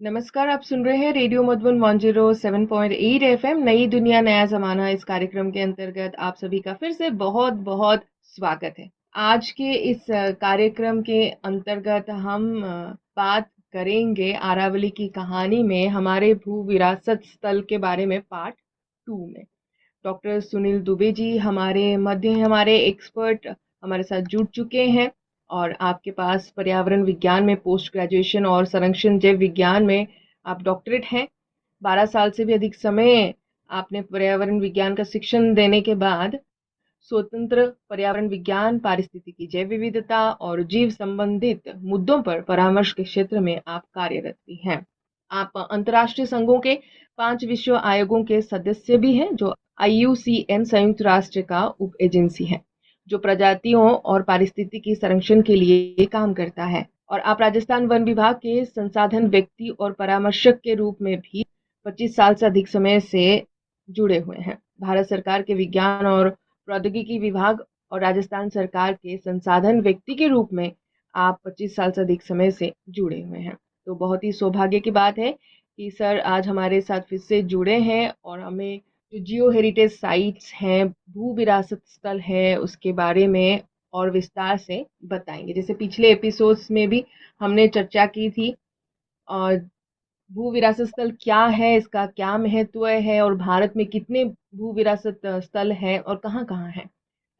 नमस्कार, आप सुन रहे हैं रेडियो मधुबन 107.8 एफएम नई दुनिया नया जमाना। इस कार्यक्रम के अंतर्गत आप सभी का फिर से बहुत बहुत स्वागत है। आज के इस कार्यक्रम के अंतर्गत हम बात करेंगे अरावली की कहानी में हमारे भू विरासत स्थल के बारे में पार्ट 2 में। डॉक्टर सुनील दुबे जी हमारे मध्य हमारे एक्सपर्ट हमारे साथ जुड़ चुके हैं और आपके पास पर्यावरण विज्ञान में पोस्ट ग्रेजुएशन और संरक्षण जैव विज्ञान में आप डॉक्टरेट हैं। 12 साल से भी अधिक समय आपने पर्यावरण विज्ञान का शिक्षण देने के बाद स्वतंत्र पर्यावरण विज्ञान, पारिस्थितिकी, जैव विविधता और जीव संबंधित मुद्दों पर परामर्श के क्षेत्र में आप कार्यरत भी हैं। आप अंतर्राष्ट्रीय संघों के 5 विश्व आयोगों के सदस्य भी हैं, जो IUCN संयुक्त राष्ट्र का उप एजेंसी है, जो प्रजातियों और पारिस्थितिकी संरक्षण के लिए काम करता है। और आप राजस्थान वन विभाग के संसाधन व्यक्ति और परामर्शक के रूप में भी 25 साल से अधिक समय से जुड़े हुए हैं। भारत सरकार के विज्ञान और प्रौद्योगिकी विभाग और राजस्थान सरकार के संसाधन व्यक्ति के रूप में आप 25 साल से अधिक समय से जुड़े हुए हैं। तो बहुत ही सौभाग्य की बात है कि सर आज हमारे साथ फिर से जुड़े हैं और हमें जो जियो हेरिटेज साइट्स हैं, भू विरासत स्थल है, उसके बारे में और विस्तार से बताएंगे। जैसे पिछले एपिसोड्स में भी हमने चर्चा की थी, और भू विरासत स्थल क्या है, इसका क्या महत्व है और भारत में कितने भू विरासत स्थल हैं और कहाँ-कहाँ हैं।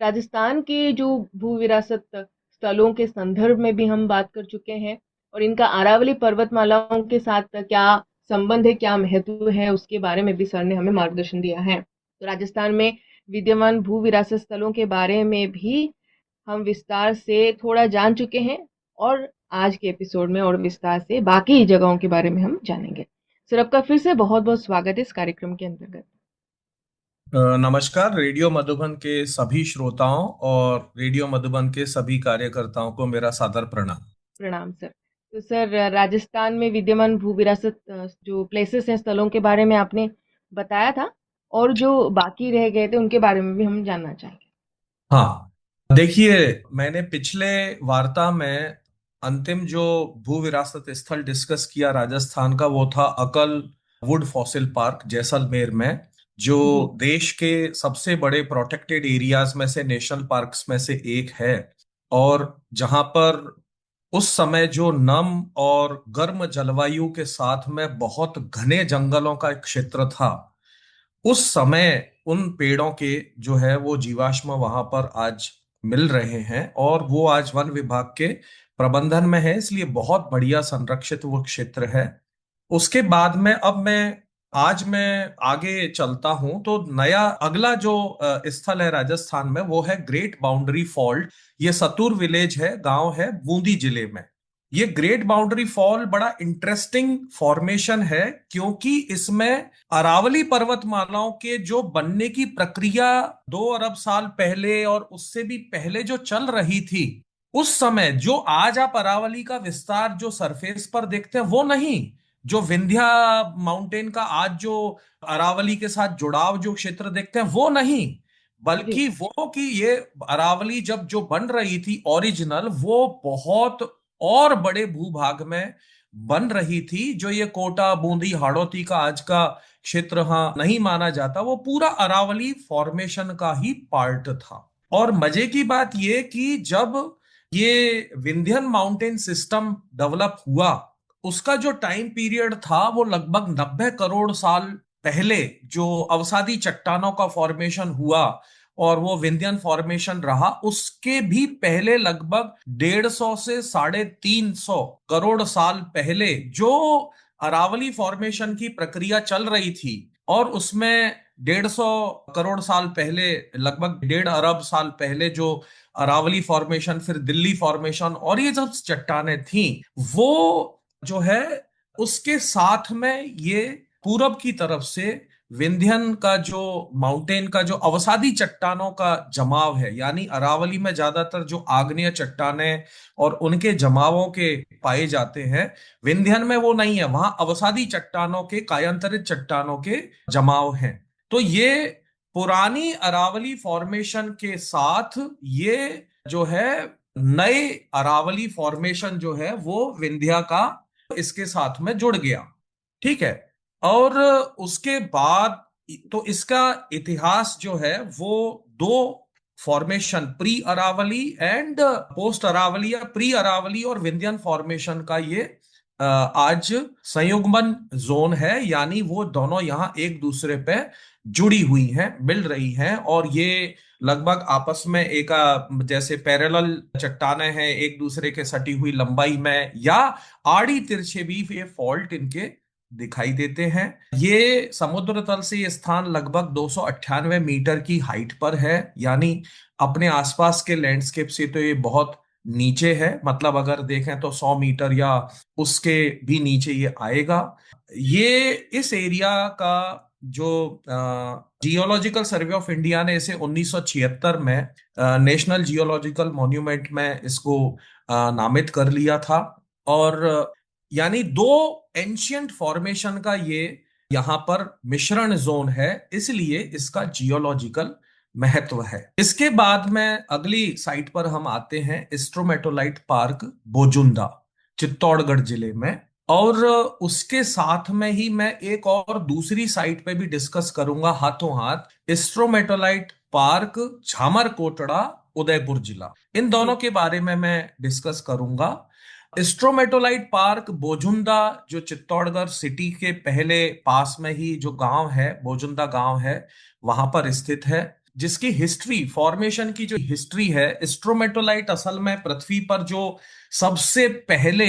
राजस्थान के जो भू विरासत स्थलों के संदर्भ में भी हम बात कर चुके हैं और इनका अरावली पर्वतमालाओं के साथ क्या संबंध है, क्या महत्व है, उसके बारे में भी सर ने हमें मार्गदर्शन दिया है। तो राजस्थान में विद्यमान भू विरासत स्थलों के बारे में भी हम विस्तार से थोड़ा जान चुके हैं और आज के एपिसोड में और विस्तार से बाकी जगहों के बारे में हम जानेंगे। सर आपका फिर से बहुत बहुत स्वागत है इस कार्यक्रम के अंतर्गत। नमस्कार। रेडियो मधुबन के सभी श्रोताओं और रेडियो मधुबन के सभी कार्यकर्ताओं को मेरा सादर प्रणाम। प्रणाम सर। तो सर राजस्थान में विद्यमान भू विरासत जो प्लेसेस हैं, स्थलों के बारे में आपने बताया था और जो बाकी रह गए थे उनके बारे में भी हम जानना चाहेंगे। हाँ, देखिए, मैंने पिछले वार्ता में अंतिम जो भू विरासत स्थल डिस्कस किया राजस्थान का, वो था अकल वुड फॉसिल पार्क जैसलमेर में, जो जी। देश के सबसे बड़े प्रोटेक्टेड एरियाज में से, नेशनल पार्क्स में से एक है। और जहां पर उस समय जो नम और गर्म जलवायु के साथ में बहुत घने जंगलों का एक क्षेत्र था, उस समय उन पेड़ों के जो है वो जीवाश्म वहां पर आज मिल रहे हैं और वो आज वन विभाग के प्रबंधन में है, इसलिए बहुत बढ़िया संरक्षित वो क्षेत्र है। उसके बाद में अब मैं आगे चलता हूं तो नया अगला जो स्थल है राजस्थान में, वो है ग्रेट बाउंड्री फॉल्ट। ये सतुर विलेज है, गांव है बूंदी जिले में। ये ग्रेट बाउंड्री फॉल बड़ा इंटरेस्टिंग फॉर्मेशन है, क्योंकि इसमें अरावली पर्वतमालाओं के जो बनने की प्रक्रिया 2 अरब साल पहले और उससे भी पहले जो चल रही थी, उस समय जो आज आप अरावली का विस्तार जो सरफेस पर देखते हैं वो नहीं, जो विंध्या माउंटेन का आज जो अरावली के साथ जुड़ाव जो क्षेत्र देखते हैं वो नहीं, जी। बल्कि वो कि ये अरावली जब जो बन रही थी ओरिजिनल, वो बहुत और बड़े भूभाग में बन रही थी। जो ये कोटा बूंदी हाड़ौती का आज का क्षेत्र हाँ नहीं माना जाता, वो पूरा अरावली फॉर्मेशन का ही पार्ट था। और मजे की बात ये कि जब ये विंध्यन माउंटेन सिस्टम डेवलप हुआ, उसका जो टाइम पीरियड था वो लगभग 90 करोड़ साल पहले जो अवसादी चट्टानों का फॉर्मेशन हुआ और वो विंध्यन फॉर्मेशन रहा, उसके भी पहले लगभग 150 से 350 करोड़ साल पहले जो अरावली फॉर्मेशन की प्रक्रिया चल रही थी, और उसमें 150 करोड़ साल पहले, लगभग 1.5 अरब साल पहले जो अरावली फॉर्मेशन, फिर दिल्ली फॉर्मेशन और ये जब चट्टानें थी, वो जो है उसके साथ में ये पूरब की तरफ से विंध्यन का जो माउंटेन का जो अवसादी चट्टानों का जमाव है, यानी अरावली में ज्यादातर जो आग्नेय चट्टानें और उनके जमावों के पाए जाते हैं, विंध्यन में वो नहीं है, वहां अवसादी चट्टानों के, कायांतरित चट्टानों के जमाव हैं। तो ये पुरानी अरावली फॉर्मेशन के साथ ये जो है नए अरावली फॉर्मेशन जो है वो विंध्या का इसके साथ में जुड़ गया। ठीक है। और उसके बाद तो इसका इतिहास जो है वो दो formation, pre Aravalli and post Aravalli, या प्री अरावली और विंध्यन फॉर्मेशन का ये आज संयुग्मन जोन है। यानी वो दोनों यहाँ एक दूसरे पे जुड़ी हुई हैं, मिल रही हैं, और ये लगभग आपस में एक जैसे पैरेलल चट्टानें हैं एक दूसरे के सटी हुई लंबाई में, या आड़ी तिरछे भी ये फॉल्ट इनके दिखाई देते हैं। ये समुद्र तल से ये स्थान लगभग 298 मीटर की हाइट पर है। यानी अपने आसपास के लैंडस्केप से तो ये बहुत नीचे है, मतलब अगर देखें तो 100 मीटर या उसके भी नीचे ये आएगा। ये इस एरिया का जो जियोलॉजिकल सर्वे ऑफ इंडिया ने इसे 1976 में नेशनल जियोलॉजिकल मॉन्यूमेंट में इसको नामित कर लिया था। और यानी दो एंशियंट फॉर्मेशन का ये यहाँ पर मिश्रण जोन है, इसलिए इसका जियोलॉजिकल महत्व है। इसके बाद में अगली साइट पर हम आते हैं, स्ट्रोमेटोलाइट पार्क बोजुंदा, चित्तौड़गढ़ जिले में। और उसके साथ में ही मैं एक और दूसरी साइट पे भी डिस्कस करूंगा हाथों हाथ, स्ट्रोमेटोलाइट पार्क झामर कोटड़ा, उदयपुर जिला। इन दोनों जी। के बारे में मैं डिस्कस करूंगा। स्ट्रोमेटोलाइट पार्क बोजुंदा जो चित्तौड़गढ़ सिटी के पहले पास में ही जो गांव है, बोजुंदा गांव है, वहां पर स्थित है। जिसकी हिस्ट्री, फॉर्मेशन की जो हिस्ट्री है, स्ट्रोमेटोलाइट असल में पृथ्वी पर जो सबसे पहले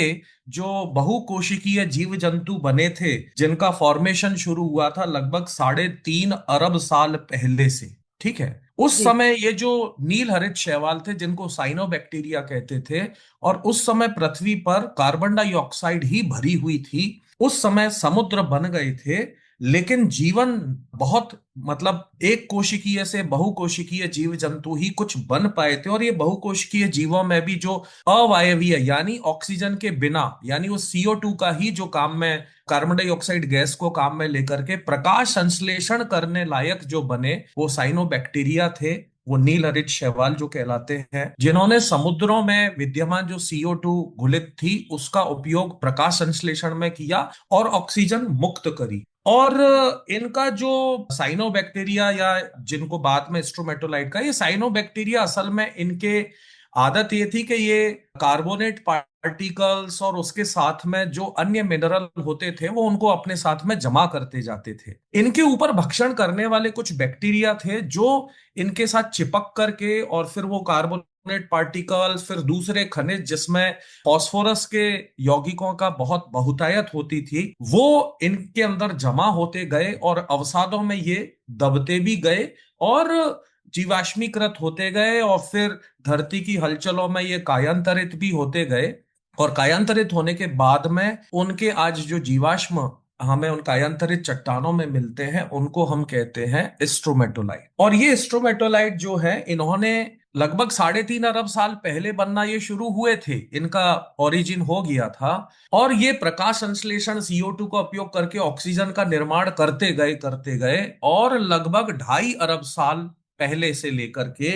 जो बहुकोशिकीय जीव जंतु बने थे, जिनका फॉर्मेशन शुरू हुआ था लगभग 3.5 अरब साल पहले से। ठीक है। उस जी। समय ये जो नील हरित शैवाल थे, जिनको साइनोबैक्टीरिया कहते थे, और उस समय पृथ्वी पर कार्बन डाइऑक्साइड ही भरी हुई थी। उस समय समुद्र बन गए थे, लेकिन जीवन बहुत, मतलब एक कोशिकीय से बहुकोशिकीय जीव जंतु ही कुछ बन पाए थे। और ये बहुकोशिकीय जीवों में भी जो अवायवीय, यानी ऑक्सीजन के बिना, यानी वो CO2 का ही जो काम में, कार्बन डाइऑक्साइड गैस को काम में लेकर के प्रकाश संश्लेषण करने लायक जो बने, वो साइनोबैक्टीरिया थे। वो नील हरित शैवाल जो कहलाते हैं, जिन्होंने समुद्रों में विद्यमान जो CO2 घुलित थी उसका उपयोग प्रकाश संश्लेषण में किया और ऑक्सीजन मुक्त करी। और इनका जो साइनोबैक्टीरिया, या जिनको बाद में स्ट्रोमेटोलाइट का, ये साइनोबैक्टीरिया असल में इनके आदत ये थी कि ये कार्बोनेट पार्टिकल्स और उसके साथ में जो अन्य मिनरल होते थे वो उनको अपने साथ में जमा करते जाते थे। इनके ऊपर भक्षण करने वाले कुछ बैक्टीरिया थे जो इनके साथ चिपक करके, और फिर वो कार्बोनेट पार्टिकल्स, फिर दूसरे खनिज जिसमें फास्फोरस के यौगिकों का बहुत बहुतायत होती थी, वो इनके अंदर जमा होते गए और अवसादों में ये दबते भी गए और जीवाश्मीकृत होते गए, और फिर धरती की हलचलों में ये कायांतरित भी होते गए। और कायांतरित होने के बाद में उनके आज जो जीवाश्म हमें उन कायांतरित चट्टानों में मिलते हैं, उनको हम कहते हैं स्ट्रोमेटोलाइट। और ये स्ट्रोमेटोलाइट जो है, इन्होंने लगभग 3.5 अरब साल पहले बनना ये शुरू हुए थे, इनका ओरिजिन हो गया था। और ये प्रकाश संश्लेषण CO2 का उपयोग करके ऑक्सीजन का निर्माण करते गए और लगभग 2.5 अरब साल पहले से लेकर के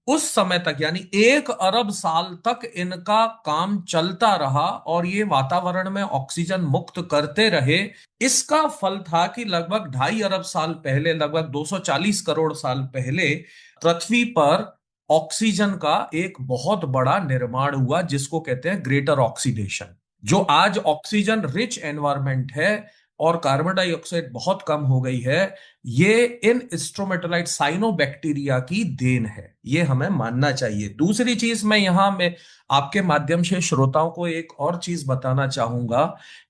उस समय तक, यानी 1 अरब साल तक इनका काम चलता रहा और ये वातावरण में ऑक्सीजन मुक्त करते रहे। इसका फल था कि लगभग 2.5 अरब साल पहले, लगभग 240 करोड़ साल पहले, पृथ्वी पर ऑक्सीजन का एक बहुत बड़ा निर्माण हुआ, जिसको कहते हैं ग्रेटर ऑक्सीडेशन। जो आज ऑक्सीजन रिच एनवायरनमेंट है और कार्बन डाइऑक्साइड बहुत कम हो गई है, ये इन स्ट्रोमेटोलाइट साइनोबैक्टीरिया की देन है, ये हमें मानना चाहिए। दूसरी चीज मैं आपके माध्यम से श्रोताओं को एक और चीज बताना चाहूंगा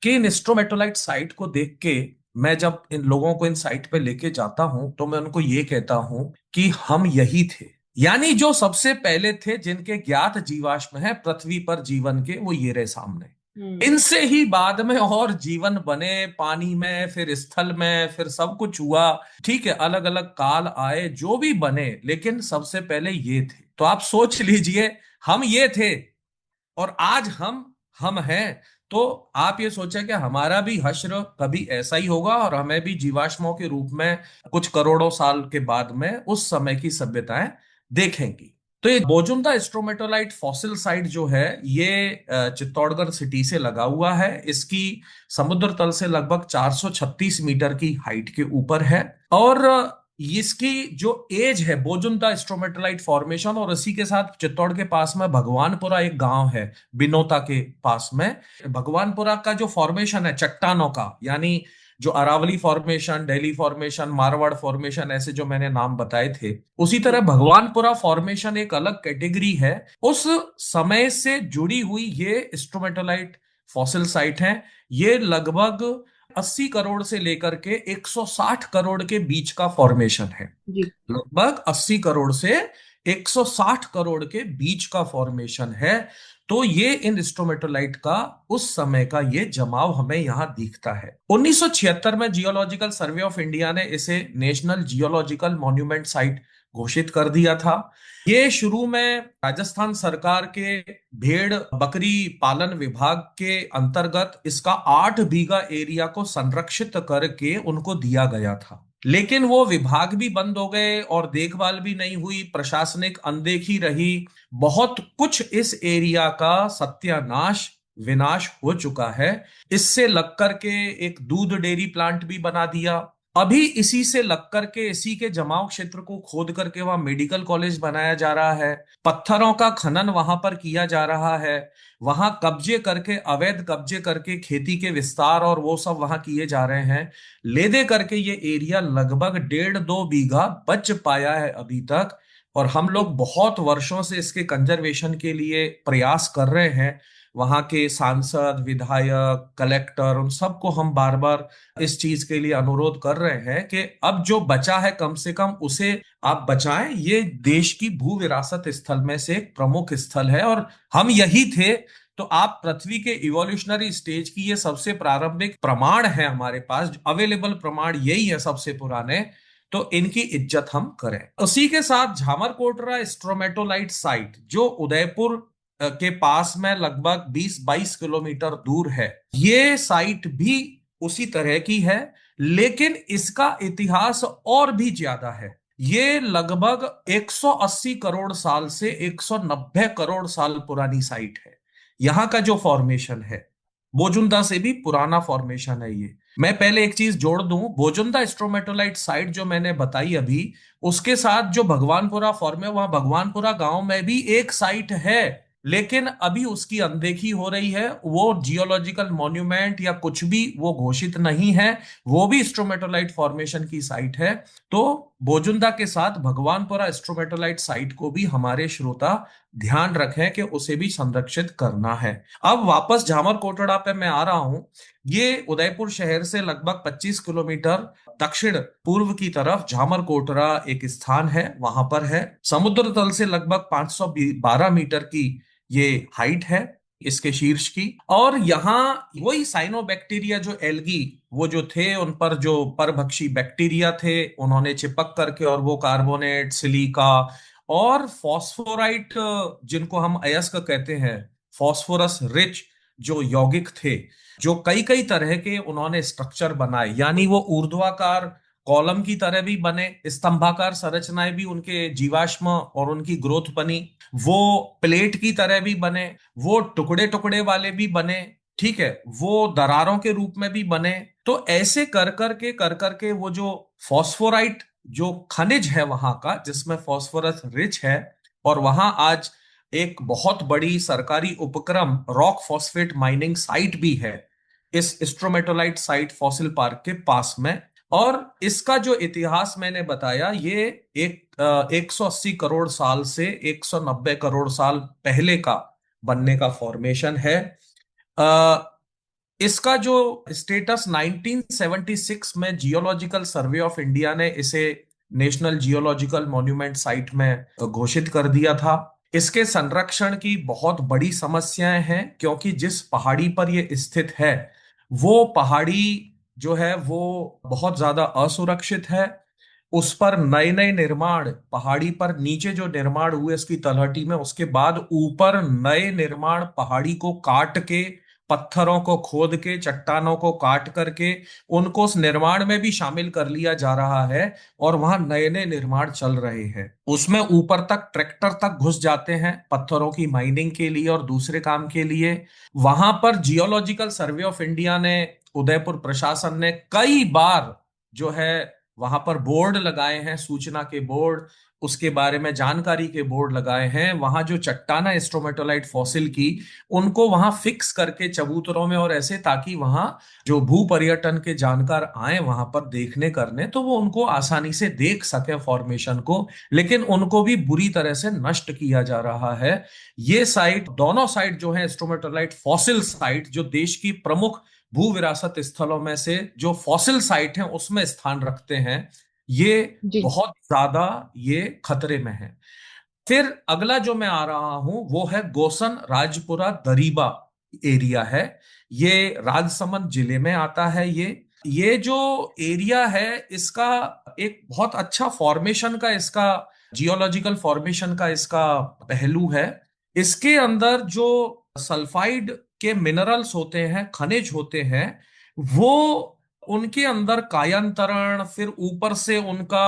कि इन स्ट्रोमेटोलाइट साइट को देख के मैं जब इन लोगों को इन साइट पे लेके जाता हूं तो मैं उनको ये कहता हूं कि हम यही थे, यानी जो सबसे पहले थे जिनके ज्ञात जीवाश्म है पृथ्वी पर जीवन के, वो ये रहे सामने। हम्म। इनसे ही बाद में और जीवन बने, पानी में, फिर स्थल में, फिर सब कुछ हुआ। ठीक है, अलग अलग काल आए, जो भी बने, लेकिन सबसे पहले ये थे। तो आप सोच लीजिए, हम ये थे और आज हम हैं। तो आप ये सोचा कि हमारा भी हश्र कभी ऐसा ही होगा और हमें भी जीवाश्मों के रूप में कुछ करोड़ों साल के बाद में उस समय की सभ्यताएं देखेंगी। तो ये बोजुंदा स्ट्रोमेटोलाइट फॉसिल साइट जो है ये चित्तौड़गढ़ सिटी से लगा हुआ है। इसकी समुद्र तल से लगभग 436 मीटर की हाइट के ऊपर है। और इसकी जो एज है बोजुंदा स्ट्रोमेटोलाइट फॉर्मेशन, और इसी के साथ चित्तौड़ के पास में भगवानपुरा एक गांव है बिनोता के पास में। भगवानपुरा का जो फॉर्मेशन है चट्टानों का, यानी जो Aravalli formation, Delhi formation, Marwar formation, ऐसे जो मैंने नाम बताए थे, उसी तरह जी। भगवानपुरा फॉर्मेशन एक अलग कैटेगरी है। उस समय से जुड़ी हुई ये स्ट्रोमेटोलाइट फॉसिल साइट है। ये लगभग 80 करोड़ से लेकर के 160 करोड़ के बीच का फॉर्मेशन है। जी। लगभग 80 करोड़ से 160 करोड़ के बीच का फॉर्मेशन है। तो ये इन स्ट्रोमेटोलाइट का उस समय का ये जमाव हमें यहां दिखता है। 1976 में जियोलॉजिकल सर्वे ऑफ इंडिया ने इसे नेशनल जियोलॉजिकल मॉन्यूमेंट साइट घोषित कर दिया था। ये शुरू में राजस्थान सरकार के भेड़ बकरी पालन विभाग के अंतर्गत इसका 8 बीघा एरिया को संरक्षित करके उनको दिया गया था। लेकिन वो विभाग भी बंद हो गए और देखभाल भी नहीं हुई, प्रशासनिक अनदेखी रही। बहुत कुछ इस एरिया का सत्यानाश विनाश हो चुका है। इससे लग करके एक दूध डेयरी प्लांट भी बना दिया। अभी इसी से लग करके इसी के जमाव क्षेत्र को खोद करके वहां मेडिकल कॉलेज बनाया जा रहा है। पत्थरों का खनन वहां पर किया जा रहा है। वहां कब्जे करके, अवैध कब्जे करके खेती के विस्तार और वो सब वहां किए जा रहे हैं। ले दे करके ये एरिया लगभग 1.5-2 बीघा बच पाया है अभी तक। और हम जी। लोग बहुत वर्षों से इसके कंजर्वेशन के लिए प्रयास कर रहे हैं। वहां के सांसद, विधायक, कलेक्टर, उन सबको हम बार बार इस चीज के लिए अनुरोध कर रहे हैं कि अब जो बचा है कम से कम उसे आप बचाएं। ये देश की भू विरासत स्थल में से एक प्रमुख स्थल है और हम यही थे। तो आप पृथ्वी के इवोल्यूशनरी स्टेज की ये सबसे प्रारंभिक प्रमाण है, हमारे पास अवेलेबल प्रमाण यही है सबसे पुराने। तो इनकी इज्जत हम करें। उसी के साथ झामर कोटरा स्ट्रोमेटोलाइट साइट जो उदयपुर के पास में लगभग 20-22 किलोमीटर दूर है, ये साइट भी उसी तरह की है। लेकिन इसका इतिहास और भी ज्यादा है। ये लगभग 180 करोड़ साल से 190 करोड़ साल पुरानी साइट है। यहाँ का जो फॉर्मेशन है बोजुंदा से भी पुराना फॉर्मेशन है ये। मैं पहले एक चीज जोड़ दूं, बोजुंदा स्ट्रोमेटोलाइट साइट जो मैंने बताई अभी, उसके साथ जो भगवानपुरा फॉर्म है, वहां भगवानपुरा गांव में भी एक साइट है। लेकिन अभी उसकी अनदेखी हो रही है। वो जियोलॉजिकल मॉन्यूमेंट या कुछ भी वो घोषित नहीं है। वो भी स्ट्रोमेटोलाइट फॉर्मेशन की साइट है। तो बोजुंदा के साथ भगवानपुरा स्ट्रोमेटोलाइट साइट को भी हमारे श्रोता ध्यान रखें कि उसे भी संरक्षित करना है। अब वापस झामर कोटड़ा पे मैं आ रहा हूं। ये उदयपुर शहर से लगभग 25 किलोमीटर दक्षिण पूर्व की तरफ झामर कोटरा एक स्थान है, वहां पर है। समुद्र तल से लगभग 512 मीटर की ये हाइट है इसके शीर्ष की। और यहाँ वही साइनोबैक्टीरिया जो एल्गी, वो जो थे उन पर जो परभक्षी बैक्टीरिया थे, उन्होंने चिपक करके और वो कार्बोनेट, सिलिका और फॉस्फोराइट, जिनको हम अयस्क कहते हैं, फॉस्फोरस रिच जो यौगिक थे, जो कई कई तरह के उन्होंने स्ट्रक्चर बनाए, यानी वो ऊर्ध्वाकार कॉलम की तरह भी बने, स्तंभाकार संरचनाएं भी उनके जीवाश्म और उनकी ग्रोथ बनी, वो प्लेट की तरह भी बने, वो टुकड़े टुकड़े वाले भी बने, ठीक है, वो दरारों के रूप में भी बने। तो ऐसे कर करके वो जो फॉस्फोराइट जो खनिज है वहां का, जिसमें फॉस्फोरस रिच है, और वहां आज एक बहुत बड़ी सरकारी उपक्रम रॉक फॉस्फेट माइनिंग साइट भी है इस स्ट्रोमेटोलाइट साइट फॉसिल पार्क के पास में। और इसका जो इतिहास मैंने बताया, ये एक 180 करोड़ साल से 190 करोड़ साल पहले का बनने का फॉर्मेशन है। अ, इसका जो स्टेटस 1976 में जियोलॉजिकल सर्वे ऑफ इंडिया ने इसे नेशनल जियोलॉजिकल मॉन्यूमेंट साइट में घोषित कर दिया था। इसके संरक्षण की बहुत बड़ी समस्याएं हैं, क्योंकि जिस पहाड़ी पर यह स्थित है वो पहाड़ी जो है वो बहुत ज्यादा असुरक्षित है। उस पर नए नए निर्माण, पहाड़ी पर नीचे जो निर्माण हुए इसकी तलहटी में, उसके बाद ऊपर नए निर्माण पहाड़ी को काट के पत्थरों को खोद के, चट्टानों को काट करके उनको उस निर्माण में भी शामिल कर लिया जा रहा है। और वहां नए नए निर्माण चल रहे हैं, उसमें ऊपर तक ट्रैक्टर तक घुस जाते हैं पत्थरों की माइनिंग के लिए और दूसरे काम के लिए। वहां पर जियोलॉजिकल सर्वे ऑफ इंडिया ने, उदयपुर प्रशासन ने कई बार जो है वहां पर बोर्ड लगाए हैं, सूचना के बोर्ड, उसके बारे में जानकारी के बोर्ड लगाए हैं। वहां जो चट्टाना स्ट्रोमेटोलाइट फॉसिल की, उनको वहां फिक्स करके चबूतरों में और ऐसे, ताकि वहां जो भू पर्यटन के जानकार आए वहां पर देखने करने, तो वो उनको आसानी से देख सके फॉर्मेशन को। लेकिन उनको भी बुरी तरह से नष्ट किया जा रहा है। ये साइट, दोनों साइट जो है स्ट्रोमेटोलाइट फॉसिल साइट, जो देश की प्रमुख भू विरासत स्थलों में से जो फॉसिल साइट हैं उसमें स्थान रखते हैं। ये जी। बहुत ज्यादा ये खतरे में है। फिर अगला जो मैं आ रहा हूं वो है गोसन राजपुरा दरीबा एरिया है। ये राजसमंद जिले में आता है। ये जो एरिया है, इसका एक बहुत अच्छा फॉर्मेशन का, इसका जियोलॉजिकल फॉर्मेशन का इसका पहलू है। इसके अंदर जो सल्फाइड के मिनरल्स होते हैं, खनिज होते हैं, वो उनके अंदर कायांतरण, फिर ऊपर से उनका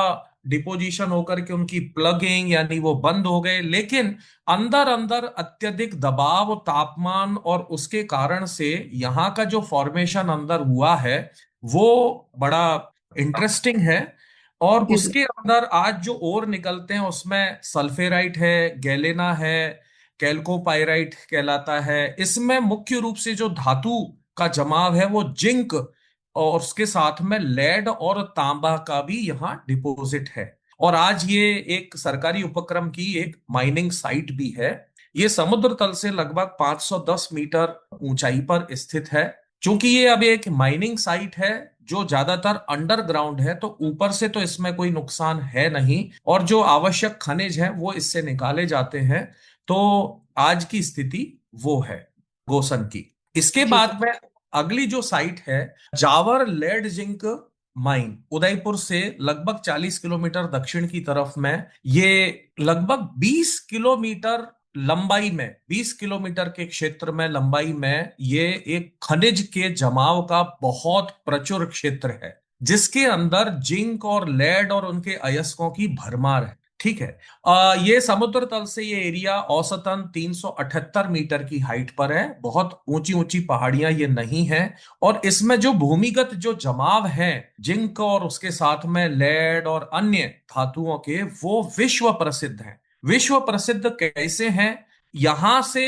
डिपोजिशन होकर के उनकी प्लगिंग, यानी वो बंद हो गए। लेकिन अंदर अंदर अत्यधिक दबाव, तापमान और उसके कारण से यहाँ का जो फॉर्मेशन अंदर हुआ है वो बड़ा इंटरेस्टिंग है। और जी जी। उसके अंदर आज जो ओर निकलते हैं उसमें सल्फेराइट है, गैलेना है, कैल्कोपाइराइट कहलाता है। इसमें मुख्य रूप से जो धातु का जमाव है वो जिंक, और उसके साथ में लेड और तांबा का भी यहाँ डिपॉजिट है। और आज ये एक सरकारी उपक्रम की एक माइनिंग साइट भी है। ये समुद्र तल से लगभग 510 मीटर ऊंचाई पर स्थित है। चूंकि ये अब एक माइनिंग साइट है जो ज्यादातर अंडरग्राउंड है, तो ऊपर से तो इसमें कोई नुकसान है नहीं, और जो आवश्यक खनिज है वो इससे निकाले जाते हैं। तो आज की स्थिति वो है गोसन की। इसके जी बाद जी। में अगली जो साइट है, Jawar lead zinc mine, Udaipur से लगभग 40 किलोमीटर दक्षिण की तरफ में। ये लगभग 20 किलोमीटर लंबाई में, 20 किलोमीटर के क्षेत्र में लंबाई में ये एक खनिज के जमाव का बहुत प्रचुर क्षेत्र है, जिसके अंदर जिंक और लेड और उनके अयस्कों की भरमार है। ठीक है। ये समुद्र तल से ये एरिया औसतन 378 मीटर की हाइट पर है। बहुत ऊंची ऊंची पहाड़ियां ये नहीं है। और इसमें जो भूमिगत जो जमाव है जिंक और उसके साथ में लेड और अन्य धातुओं के, वो विश्व प्रसिद्ध है। विश्व प्रसिद्ध कैसे हैं? यहां से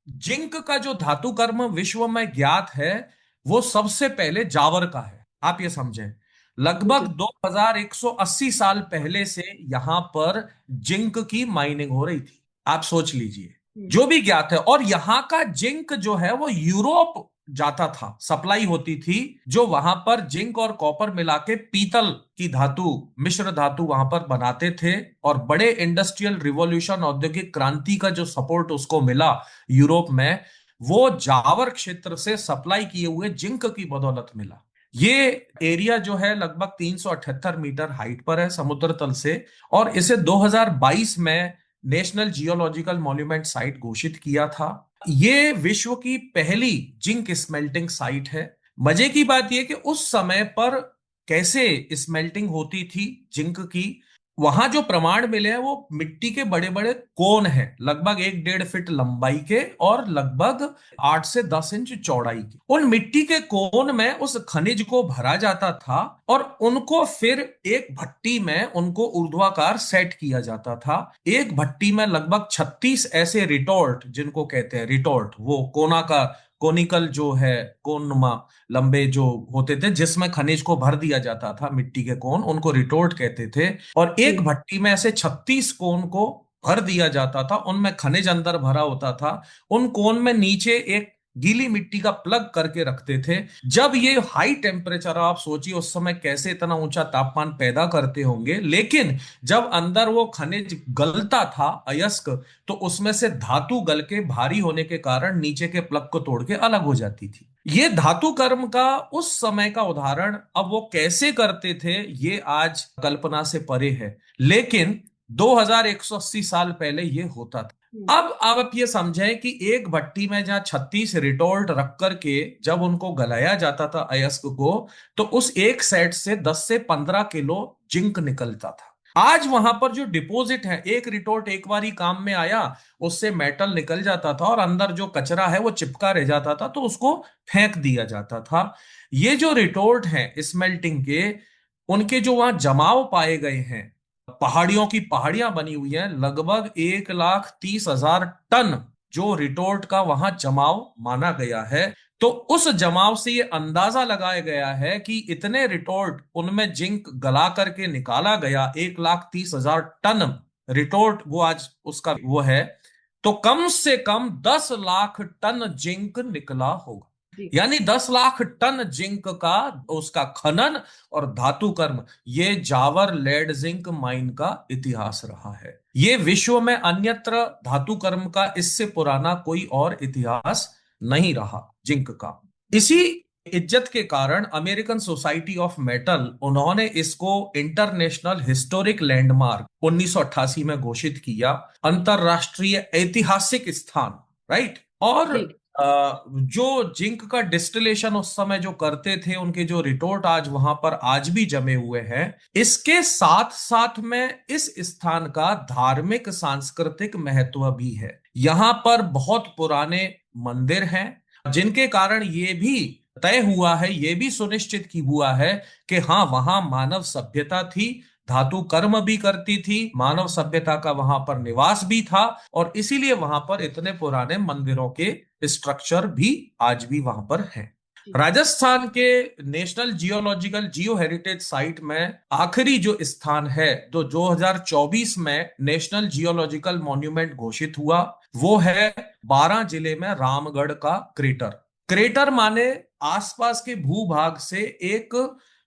जिंक का जो धातु कर्म विश्व में ज्ञात है, वो सबसे पहले जावर का है। आप ये समझें, लगभग जी 2180 साल पहले से यहां पर जिंक की माइनिंग हो रही थी। आप सोच लीजिए, जो भी ज्ञात है। और यहां का जिंक जो है वो यूरोप जाता था, सप्लाई होती थी, जो वहां पर जिंक और कॉपर मिला के पीतल की धातु, मिश्र धातु वहां पर बनाते थे। और बड़े इंडस्ट्रियल रिवॉल्यूशन, औद्योगिक क्रांति का जो सपोर्ट उसको मिला यूरोप में, वो जावर क्षेत्र से सप्लाई किए हुए जिंक की बदौलत मिला। ये एरिया जो है लगभग 378 मीटर हाइट पर है समुद्र तल से। और इसे 2022 में नेशनल जियोलॉजिकल मॉन्यूमेंट साइट घोषित किया था। ये विश्व की पहली जिंक स्मेल्टिंग साइट है। मजे की बात यह कि उस समय पर कैसे स्मेल्टिंग होती थी जिंक की, वहां जो प्रमाण मिले हैं वो मिट्टी के बड़े बड़े कोन हैं, लगभग 1-1.5 फीट लंबाई के और लगभग 8 से 10 इंच चौड़ाई के। उन मिट्टी के कोन में उस खनिज को भरा जाता था और उनको फिर एक भट्टी में उनको ऊर्ध्वाकार सेट किया जाता था। एक भट्टी में लगभग 36 ऐसे रिटोर्ट, जिनको कहते हैं रिटोर्ट, वो कोना का, कोनिकल जो है, कोनमा लंबे जो होते थे, जिसमें खनिज को भर दिया जाता था, मिट्टी के कोन, उनको रिटोर्ट कहते थे। और एक जी। भट्टी में ऐसे 36 कोन को भर दिया जाता था, उनमें खनिज अंदर भरा होता था। उन कोन में नीचे एक गीली मिट्टी का प्लग करके रखते थे। जब ये हाई टेम्परेचर, आप सोचिए उस समय कैसे इतना ऊंचा तापमान पैदा करते होंगे, लेकिन जब अंदर वो खनिज गलता था, अयस्क, तो उसमें से धातु गल के भारी होने के कारण नीचे के प्लग को तोड़ के अलग हो जाती थी। ये धातु कर्म का उस समय का उदाहरण, अब वो कैसे करते थे ये आज कल्पना से परे है, लेकिन 2180 साल पहले ये होता था। हम्म। अब आप ये समझें कि एक भट्टी में जहां 36 रिटोल्ट रख करके जब उनको गलाया जाता था अयस्क को, तो उस एक सेट से 10 से 15 किलो जिंक निकलता था। आज वहां पर जो डिपॉजिट है, एक रिटोर्ट एक बार ही काम में आया, उससे मेटल निकल जाता था और अंदर जो कचरा है वो चिपका रह जाता था, तो उसको फेंक दिया जाता था। ये जो रिटोर्ट हैं स्मेल्टिंग के, उनके जो वहां जमाव पाए गए हैं, पहाड़ियों की पहाड़ियां बनी हुई हैं, लगभग 1,30,000 टन जो रिटोर्ट का वहां जमाव माना गया है। तो उस जमाव से ये अंदाजा लगाया गया है कि इतने रिटोर्ट उनमें जिंक गला करके निकाला गया, 1,30,000 टन रिटोर्ट वो आज उसका वो है, तो कम से कम 10 लाख टन जिंक निकला होगा। जी। यानी 10 लाख टन जिंक का उसका खनन और धातु कर्म, ये जावर लेड जिंक माइन का इतिहास रहा है। ये विश्व में अन्यत्र धातु कर्म का इससे पुराना कोई और इतिहास नहीं रहा जिंक का। इसी इज्जत के कारण अमेरिकन सोसाइटी ऑफ मेटल, उन्होंने इसको इंटरनेशनल हिस्टोरिक लैंडमार्क 1988 में घोषित किया, अंतरराष्ट्रीय ऐतिहासिक स्थान, राइट। और जी। जो जिंक का डिस्टिलेशन उस समय जो करते थे, उनके जो रिटोर्ट आज वहां पर आज भी जमे हुए हैं, इसके साथ साथ में इस स्थान का धार्मिक सांस्कृतिक महत्व भी है। यहाँ पर बहुत पुराने मंदिर हैं, जिनके कारण ये भी तय हुआ है, ये भी सुनिश्चित की हुआ है कि हाँ, वहां मानव सभ्यता थी, धातु कर्म भी करती थी, मानव सभ्यता का वहां पर निवास भी था, और इसीलिए वहां पर इतने पुराने मंदिरों के स्ट्रक्चर भी आज भी वहां पर हैं। जी। राजस्थान के नेशनल जियोलॉजिकल जियो हेरिटेज साइट में आखिरी जो स्थान है, तो 2024 में नेशनल जियोलॉजिकल मॉन्यूमेंट घोषित हुआ, वो है 12 जिले में रामगढ़ का क्रेटर। क्रेटर माने आसपास के भूभाग से एक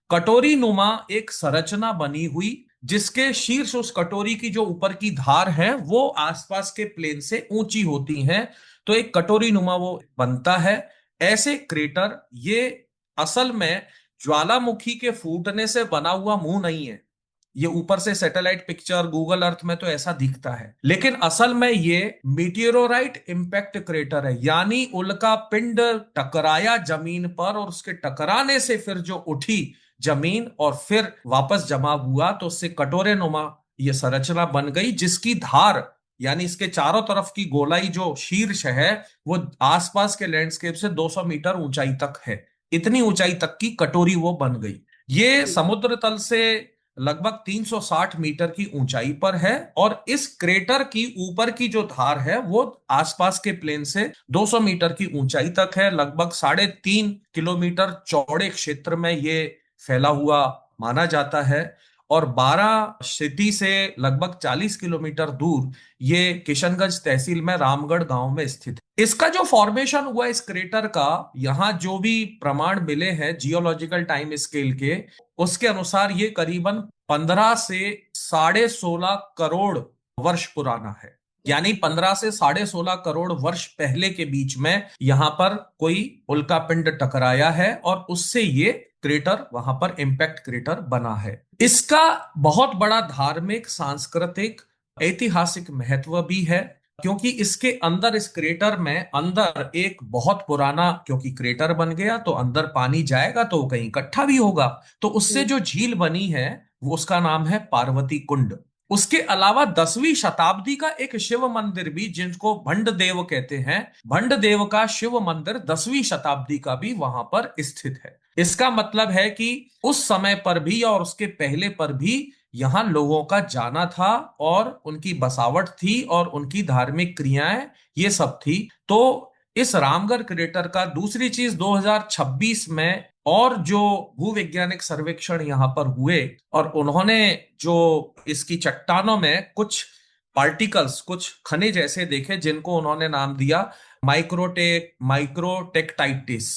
कटोरी नुमा एक संरचना बनी हुई, जिसके शीर्ष, उस कटोरी की जो ऊपर की धार है वो आसपास के प्लेन से ऊंची होती हैं, तो एक कटोरी नुमा वो बनता है। ऐसे क्रेटर, ये असल में ज्वालामुखी के फूटने से बना हुआ मुंह नहीं है। ये ऊपर से सैटेलाइट पिक्चर गूगल अर्थ में तो ऐसा दिखता है, लेकिन असल में ये मीटियोराइट इम्पैक्ट क्रेटर है। यानी उल्का पिंड टकराया जमीन पर, और उसके टकराने से फिर जो उठी जमीन और फिर वापस जमा हुआ, तो उससे कटोरे नुमा ये संरचना बन गई, जिसकी धार यानी इसके चारों तरफ की गोलाई जो शीर्ष है, वो आसपास के लैंडस्केप से 200 मीटर ऊंचाई तक है। इतनी ऊंचाई तक की कटोरी वो बन गई। ये जी। समुद्र तल से लगभग 360 मीटर की ऊंचाई पर है, और इस क्रेटर की ऊपर की जो धार है वो आसपास के प्लेन से 200 मीटर की ऊंचाई तक है। लगभग 3.5 किलोमीटर चौड़े क्षेत्र में ये फैला हुआ माना जाता है, और 12 सिटी से लगभग 40 किलोमीटर दूर ये किशनगंज तहसील में रामगढ़ गांव में स्थित है। इसका जो फॉर्मेशन हुआ इस क्रेटर का, यहाँ जो भी प्रमाण मिले हैं जियोलॉजिकल टाइम स्केल के, उसके अनुसार ये करीबन 15 से 16.5 करोड़ वर्ष पुराना है। यानी 15 से 16.5 करोड़ वर्ष पहले के बीच में यहां पर कोई उल्कापिंड टकराया है, और उससे ये क्रेटर, वहां पर इम्पैक्ट क्रेटर बना है। इसका बहुत बड़ा धार्मिक, सांस्कृतिक, ऐतिहासिक महत्व भी है, क्योंकि इसके अंदर, इस क्रेटर में अंदर एक बहुत पुराना, क्योंकि क्रेटर बन गया तो अंदर पानी जाएगा तो वो कहीं इकट्ठा भी होगा, तो उससे हम्म। जो झील बनी है वो, उसका नाम है पार्वती कुंड। उसके अलावा 10वीं शताब्दी का एक शिव मंदिर भी, जिनको भंड देव कहते हैं, भंड देव का शिव मंदिर 10वीं शताब्दी का भी वहां पर स्थित है। इसका मतलब है कि उस समय पर भी और उसके पहले पर भी यहां लोगों का जाना था, और उनकी बसावट थी, और उनकी धार्मिक क्रियाएं ये सब थी। तो इस रामगढ़ क्रेटर का, दूसरी चीज, 2026 में और जो भूवैज्ञानिक सर्वेक्षण यहां पर हुए, और उन्होंने जो इसकी चट्टानों में कुछ पार्टिकल्स, कुछ खनिज ऐसे देखे, जिनको उन्होंने नाम दिया माइक्रोटेक्टाइटिस,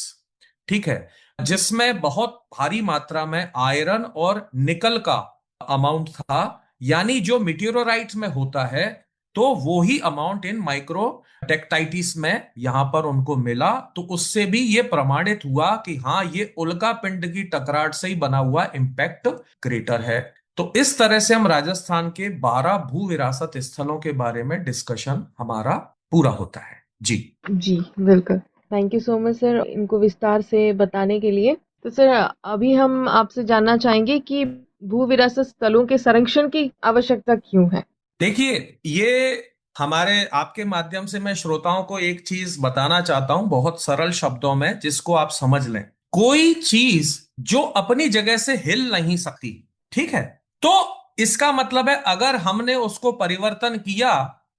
ठीक है, जी। जिसमें बहुत भारी मात्रा में आयरन और निकल का अमाउंट था। यानी जो मिटियोराइट्स में होता है, तो वो ही अमाउंट इन माइक्रो टेक्टाइटिस में यहां पर उनको मिला। तो उससे भी ये प्रमाणित हुआ कि हाँ, ये उल्का पिंड की टकराट से ही बना हुआ इम्पैक्ट क्रेटर है। तो इस तरह से हम राजस्थान के 12 भू विरासत स्थलों के बारे में डिस्कशन हमारा पूरा होता है। जी। जी, बिल्कुल। Thank you so much sir इनको विस्तार से बताने के लिए। तो सर अभी हम आपसे जानना चाहेंगे कि भू विरासत स्थलों के संरक्षण की आवश्यकता क्यों है? देखिए, ये हमारे आपके माध्यम से मैं श्रोताओं को एक चीज बताना चाहता हूं बहुत सरल शब्दों में, जिसको आप समझ लें। कोई चीज जो अपनी जगह से हिल नहीं सकती, ठीक है, तो इसका मतलब है अगर हमने उसको परिवर्तन किया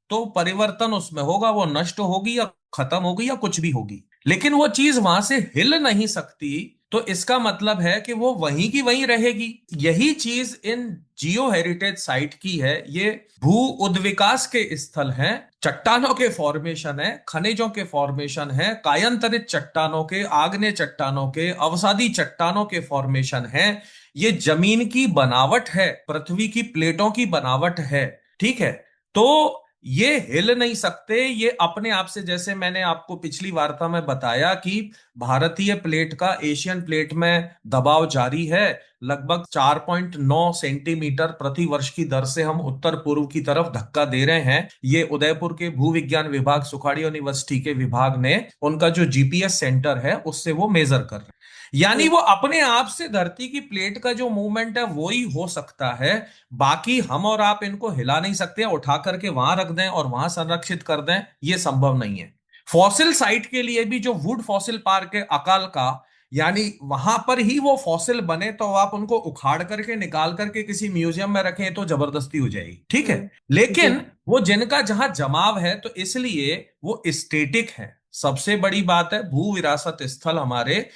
तो परिवर्तन उसमें होगा, वो नष्ट होगी या खत्म होगी या कुछ भी होगी। लेकिन वो चीज वहां से हिल नहीं सकती, तो इसका मतलब है कि वो वहीं की वहीं रहेगी। यही चीज इन जियो हेरिटेज साइट की है। ये भू उद्विकास के स्थल हैं, चट्टानों के फॉर्मेशन है, खनिजों के फॉर्मेशन है, कायांतरित चट्टानों के, आग्नेय चट्टानों के, अवसादी चट्टानों के फॉर्मेशन है। ये जमीन की बनावट है, पृथ्वी की प्लेटों की बनावट है, ठीक है। तो ये हिल नहीं सकते, ये अपने आप से, जैसे मैंने आपको पिछली वार्ता में बताया कि भारतीय प्लेट का एशियन प्लेट में दबाव जारी है। लगभग 4.9 सेंटीमीटर प्रति वर्ष की दर से हम उत्तर पूर्व की तरफ धक्का दे रहे हैं। ये उदयपुर के भू विज्ञान विभाग, सुखाड़ी यूनिवर्सिटी के विभाग ने उनका जो जीपीएस सेंटर है उससे वो मेजर कर रहे हैं। यानी जी, वो अपने आप से धरती की प्लेट का जो मूवमेंट है वो ही हो सकता है। बाकी हम और आप इनको हिला नहीं सकते, उठा करके वहां रख दें और वहां संरक्षित कर दें, ये संभव नहीं है। फॉसिल साइट के लिए भी, जो वुड फॉसिल पार्क है अकाल का, यानी वहां पर ही वो फॉसिल बने, तो आप उनको उखाड़ करके निकाल करके किसी म्यूजियम में रखें तो जबरदस्ती हो जाएगी, ठीक है। जी, लेकिन वो जिनका जहां जमाव है, तो इसलिए वो स्टेटिक है। सबसे बड़ी बात है, भू विरासत स्थल हमारे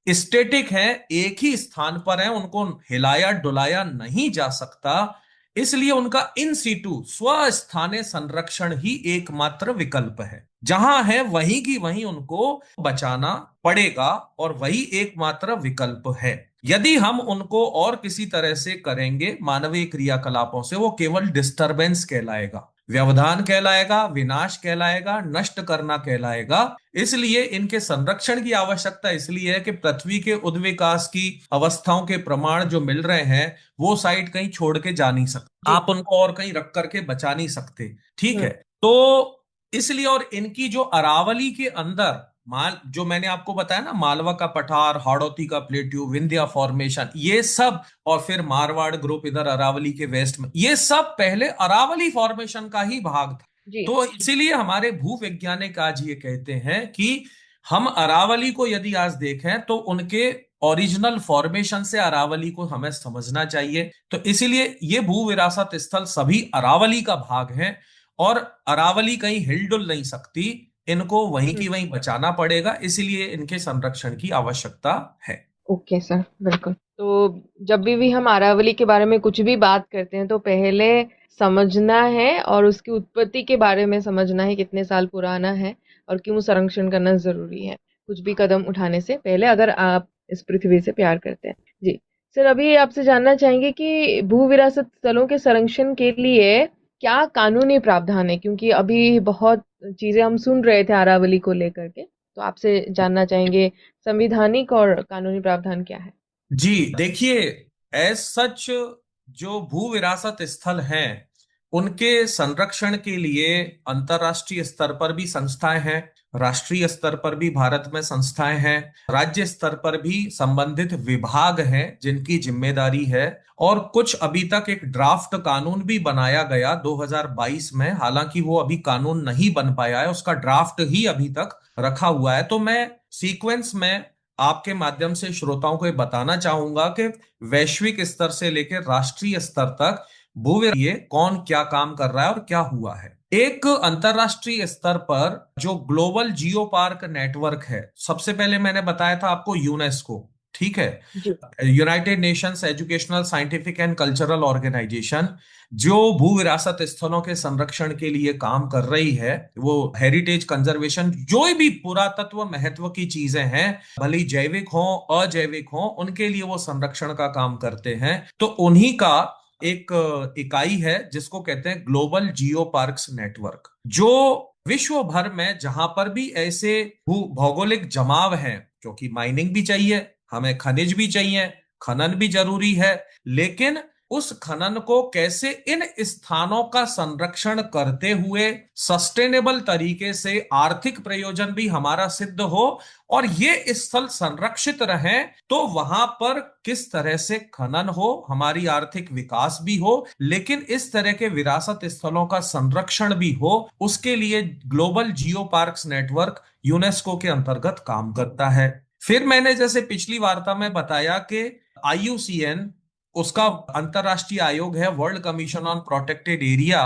स्टेटिक है, एक ही स्थान पर है, उनको हिलाया डुलाया नहीं जा सकता। इसलिए उनका इन सीटू स्वस्थानीय संरक्षण ही एकमात्र विकल्प है। जहां है वहीं की वहीं उनको बचाना पड़ेगा, और वही एकमात्र विकल्प है। यदि हम उनको और किसी तरह से करेंगे मानवीय क्रियाकलापों से, वो केवल डिस्टरबेंस कहलाएगा, व्यवधान कहलाएगा, विनाश कहलाएगा, नष्ट करना कहलाएगा। इसलिए इनके संरक्षण की आवश्यकता इसलिए है कि पृथ्वी के उद्विकास की अवस्थाओं के प्रमाण जो मिल रहे हैं, वो साइट कहीं छोड़ के जा नहीं सकते, जी, आप उनको और कहीं रख करके बचा नहीं सकते, ठीक हुँ, है। तो इसलिए, और इनकी जो अरावली के अंदर माल, जो मैंने आपको बताया ना, मालवा का पठार, हाड़ौती का प्लेट्यू, विंध्या फॉर्मेशन, ये सब, और फिर मारवाड़ ग्रुप इधर अरावली के वेस्ट में, ये सब पहले अरावली फॉर्मेशन का ही भाग था। जी, तो इसीलिए हमारे भूवैज्ञानिक आज ये कहते हैं कि हम अरावली को यदि आज देखें तो उनके ओरिजिनल फॉर्मेशन से अरावली को हमें समझना चाहिए। तो इसीलिए ये भू विरासत स्थल सभी अरावली का भाग हैं, और अरावली कहीं हिलडुल नहीं सकती, इनको वहीं हुँ। की वहीं बचाना पड़ेगा, इसलिए इनके संरक्षण की आवश्यकता है। ओके सर, बिल्कुल। तो जब भी हम अरावली के बारे में कुछ भी बात करते हैं तो पहले समझना है और उसकी उत्पत्ति के बारे में समझना है, कितने साल पुराना है और क्यों संरक्षण करना ज़रूरी है, कुछ भी कदम उठाने से पहले, अगर आप इस पृथ्वी से प्यार करते हैं। जी। सर अभी आपसे जानना चाहेंगे कि भू विरासत स्थलों के संरक्षण के लिए क्या कानूनी प्रावधान है? क्योंकि अभी बहुत चीज़ें हम सुन रहे थे अरावली को लेकर के, तो आपसे जानना चाहेंगे संवैधानिक और कानूनी प्रावधान क्या है? जी, देखिए, एज सच जो भू विरासत स्थल हैं, उनके संरक्षण के लिए अंतर्राष्ट्रीय स्तर पर भी संस्थाएं हैं, राष्ट्रीय स्तर पर भी भारत में संस्थाएं हैं, राज्य स्तर पर भी संबंधित विभाग हैं जिनकी जिम्मेदारी है। और कुछ अभी तक एक ड्राफ्ट कानून भी बनाया गया 2022 में, हालांकि वो अभी कानून नहीं बन पाया है, उसका ड्राफ्ट ही अभी तक रखा हुआ है। तो मैं सीक्वेंस में आपके माध्यम से श्रोताओं को ये बताना चाहूंगा कि वैश्विक स्तर से लेकर राष्ट्रीय स्तर तक भूविज्ञान कौन क्या काम कर रहा है और क्या हुआ है। एक अंतरराष्ट्रीय स्तर पर जो ग्लोबल जियो पार्क नेटवर्क है, सबसे पहले मैंने बताया था आपको यूनेस्को, ठीक है, जी, United Nations Educational Scientific and Cultural Organization, जो भू विरासत स्थलों के संरक्षण के लिए काम कर रही है, वो हेरिटेज कंजर्वेशन, जो भी पुरातत्व महत्व की चीजें हैं, भले ही जैविक हो अजैविक हो, उनके लिए वो संरक्षण का काम करते हैं। तो उन्हीं का एक इकाई है जिसको कहते हैं ग्लोबल जियो पार्क्स नेटवर्क, जो विश्व भर में जहां पर भी ऐसे भू भौगोलिक जमाव हैं, क्योंकि माइनिंग भी चाहिए, हमें खनिज भी चाहिए, खनन भी जरूरी है, लेकिन उस खनन को कैसे इन स्थानों का संरक्षण करते हुए सस्टेनेबल तरीके से आर्थिक प्रयोजन भी हमारा सिद्ध हो और ये स्थल संरक्षित रहे, तो वहां पर किस तरह से खनन हो, हमारी आर्थिक विकास भी हो, लेकिन इस तरह के विरासत स्थलों का संरक्षण भी हो, उसके लिए global geo parks network UNESCO के अंतर्गत काम करता है। फिर मैंने जैसे पिछली वार्ता में बताया कि आईयूसीएन, उसका अंतरराष्ट्रीय आयोग है, world commission on protected area,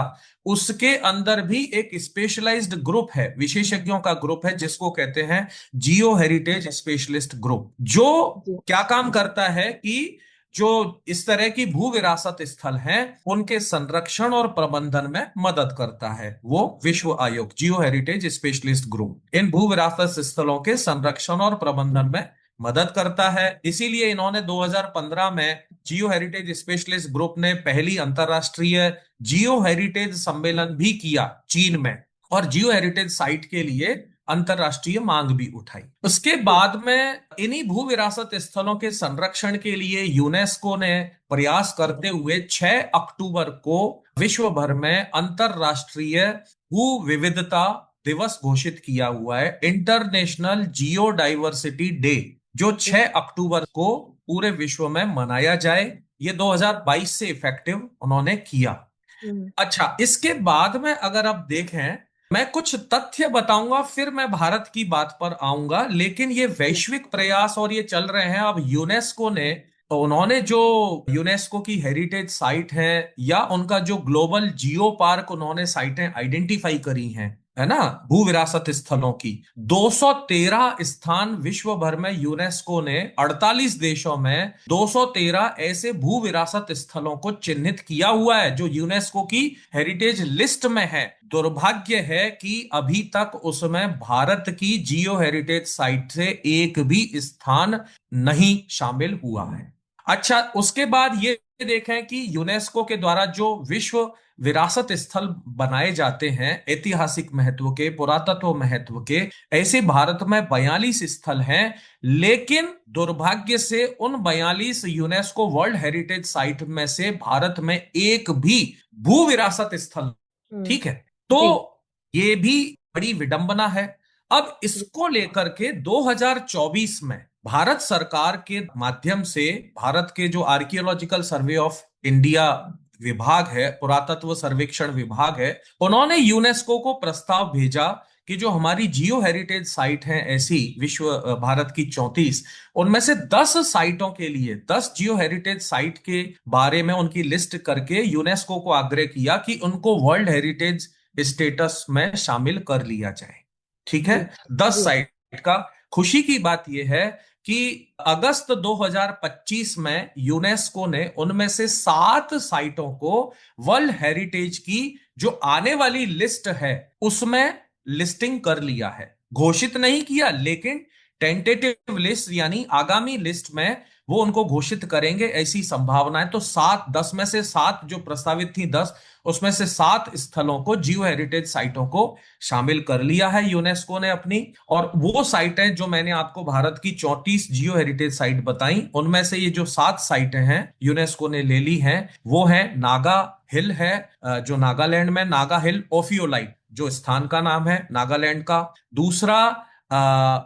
उसके अंदर भी एक स्पेशलाइज्ड ग्रुप है, विशेषज्ञों का ग्रुप है, जिसको कहते हैं जियो हेरिटेज स्पेशलिस्ट ग्रुप, जो जी। क्या काम करता है कि जो इस तरह की भू विरासत स्थल हैं उनके संरक्षण और प्रबंधन में मदद करता है। वो विश्व आयोग, जियो हेरिटेज स्पेशलिस्ट ग्रुप, इन भू विरासत स्थलों के संरक्षण और प्रबंधन में मदद करता है। इसीलिए इन्होंने 2015 में जियो हेरिटेज स्पेशलिस्ट ग्रुप ने पहली अंतरराष्ट्रीय जियो हेरिटेज सम्मेलन भी किया चीन में, और जियो हेरिटेज साइट के लिए अंतरराष्ट्रीय मांग भी उठाई। उसके बाद में इन्हीं भू विरासत स्थलों के संरक्षण के लिए यूनेस्को ने प्रयास करते हुए 6 अक्टूबर को विश्व भर में अंतरराष्ट्रीय भू विविधता दिवस घोषित किया हुआ है, इंटरनेशनल जियो डाइवर्सिटी डे, जो 6 अक्टूबर को पूरे विश्व में मनाया जाए। ये 2022 से इफेक्टिव उन्होंने किया। हम्म। अच्छा, इसके बाद में अगर आप देखें, मैं कुछ तथ्य बताऊंगा, फिर मैं भारत की बात पर आऊंगा, लेकिन ये वैश्विक प्रयास और ये चल रहे हैं। अब यूनेस्को ने, तो उन्होंने जो यूनेस्को की हेरिटेज साइट है या उनका जो ग्लोबल जियो पार्क उन्होंने साइटें आइडेंटिफाई करी हैं, है ना, भू विरासत स्थलों की 213 स्थान विश्व भर में यूनेस्को ने 48 देशों में 213 ऐसे भू विरासत स्थलों को चिन्हित किया हुआ है जो यूनेस्को की हेरिटेज लिस्ट में है। दुर्भाग्य है कि अभी तक उसमें भारत की जियो हेरिटेज साइट से एक भी स्थान नहीं शामिल हुआ है। अच्छा, उसके बाद ये देखें कि यूनेस्को के द्वारा जो विश्व विरासत स्थल बनाए जाते हैं, ऐतिहासिक महत्व के, पुरातत्व महत्व के, ऐसे भारत में 42 स्थल हैं, लेकिन दुर्भाग्य से उन 42 यूनेस्को वर्ल्ड हेरिटेज साइट में से भारत में एक भी भू विरासत स्थल, हम्म। ठीक है, तो जी। ये भी बड़ी विडंबना है। अब इसको लेकर के 2024 में भारत सरकार के माध्यम से, भारत के जो आर्कियोलॉजिकल सर्वे ऑफ इंडिया विभाग है, पुरातत्व सर्वेक्षण विभाग है, उन्होंने यूनेस्को को प्रस्ताव भेजा कि जो हमारी जियो हेरिटेज साइट है ऐसी विश्व, भारत की 34, उनमें से 10 साइटों के लिए, 10 जियो हेरिटेज साइट के बारे में उनकी लिस्ट करके यूनेस्को को आग्रह किया कि उनको वर्ल्ड हेरिटेज स्टेटस में शामिल कर लिया जाए। ठीक है, जी। 10 जी। साइट का। खुशी की बात यह है कि अगस्त 2025 में यूनेस्को ने उनमें से 7 साइटों को वर्ल्ड हेरिटेज की जो आने वाली लिस्ट है उसमें लिस्टिंग कर लिया है। घोषित नहीं किया, लेकिन टेंटेटिव लिस्ट यानी आगामी लिस्ट में वो उनको घोषित करेंगे, ऐसी संभावना है। तो 7, 10 में से 7 जो प्रस्तावित थी, 10 उसमें से 7 स्थलों को, जियो हेरिटेज साइटों को शामिल कर लिया है यूनेस्को ने अपनी। और वो साइटें जो मैंने आपको भारत की 34 जियो हेरिटेज साइट बताई, उनमें से ये जो 7 साइटें हैं यूनेस्को ने ले ली हैं, वो है नागा हिल है, जो नागालैंड में, नागा हिल ओफियोलाइट जो स्थान का नाम है नागालैंड का। दूसरा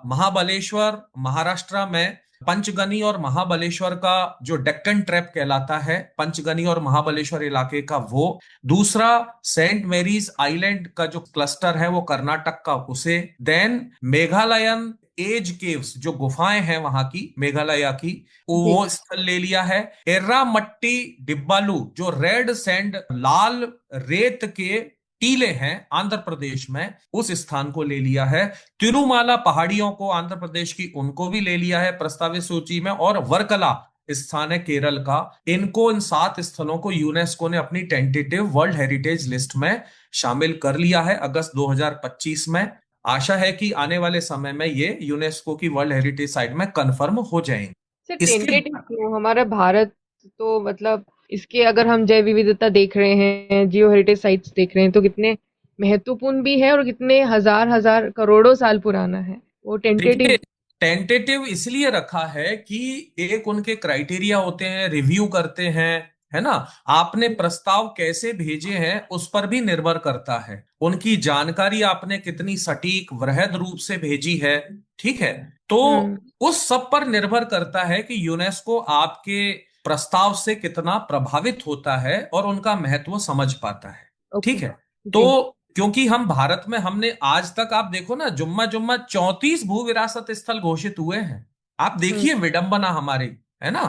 महाबलेश्वर महाराष्ट्र में, पंचगनी और महाबलेश्वर का जो डेक्कन ट्रैप कहलाता है, पंचगनी और महाबलेश्वर इलाके का वो। दूसरा सेंट मेरीज आइलैंड का जो क्लस्टर है वो कर्नाटक का, उसे। देन मेघालयन एज केव्स, जो गुफाएं हैं वहां की, मेघालय की, जी। वो स्थल ले लिया है। एर्रामट्टी डिब्बालू, जो रेड सैंड, लाल रेत के टीले हैं आंध्र प्रदेश में, उस स्थान को ले लिया है। तिरुमाला पहाड़ियों को, आंध्र प्रदेश की, उनको भी ले लिया है प्रस्तावित सूची में। और वर्कला स्थान है केरल का। इनको, इन 7 स्थलों को यूनेस्को ने अपनी टेंटेटिव वर्ल्ड हेरिटेज लिस्ट में शामिल कर लिया है अगस्त 2025 में। आशा है कि आने वाले समय में ये यूनेस्को की वर्ल्ड हेरिटेज साइट में कंफर्म हो जाएंगे। सर, इसके टेंटेटिव क्यों? हमारा भारत तो मतलब इसके, अगर हम जैव विविधता देख रहे हैं, जियो हेरिटेज साइट्स देख रहे हैं, तो कितने महत्वपूर्ण भी है और कितने हजार हजार करोड़ों साल पुराना है वो टेंटेटिव। देखिए, टेंटेटिव इसलिए रखा है कि एक उनके क्राइटेरिया होते हैं, रिव्यू करते हैं, है ना। आपने प्रस्ताव कैसे भेजे हैं उस पर भी निर्भर करता है, उनकी जानकारी आपने कितनी सटीक वृहद रूप से भेजी है, ठीक है। तो हम्म। उस सब पर निर्भर करता है कि यूनेस्को आपके प्रस्ताव से कितना प्रभावित होता है और उनका महत्व समझ पाता है, ओके। ठीक है। तो जी। क्योंकि हम भारत में हमने आज तक, आप देखो ना, जुम्मा जुम्मा 34 भू विरासत स्थल घोषित हुए हैं। आप हम्म। देखिए विडंबना हमारी, है ना।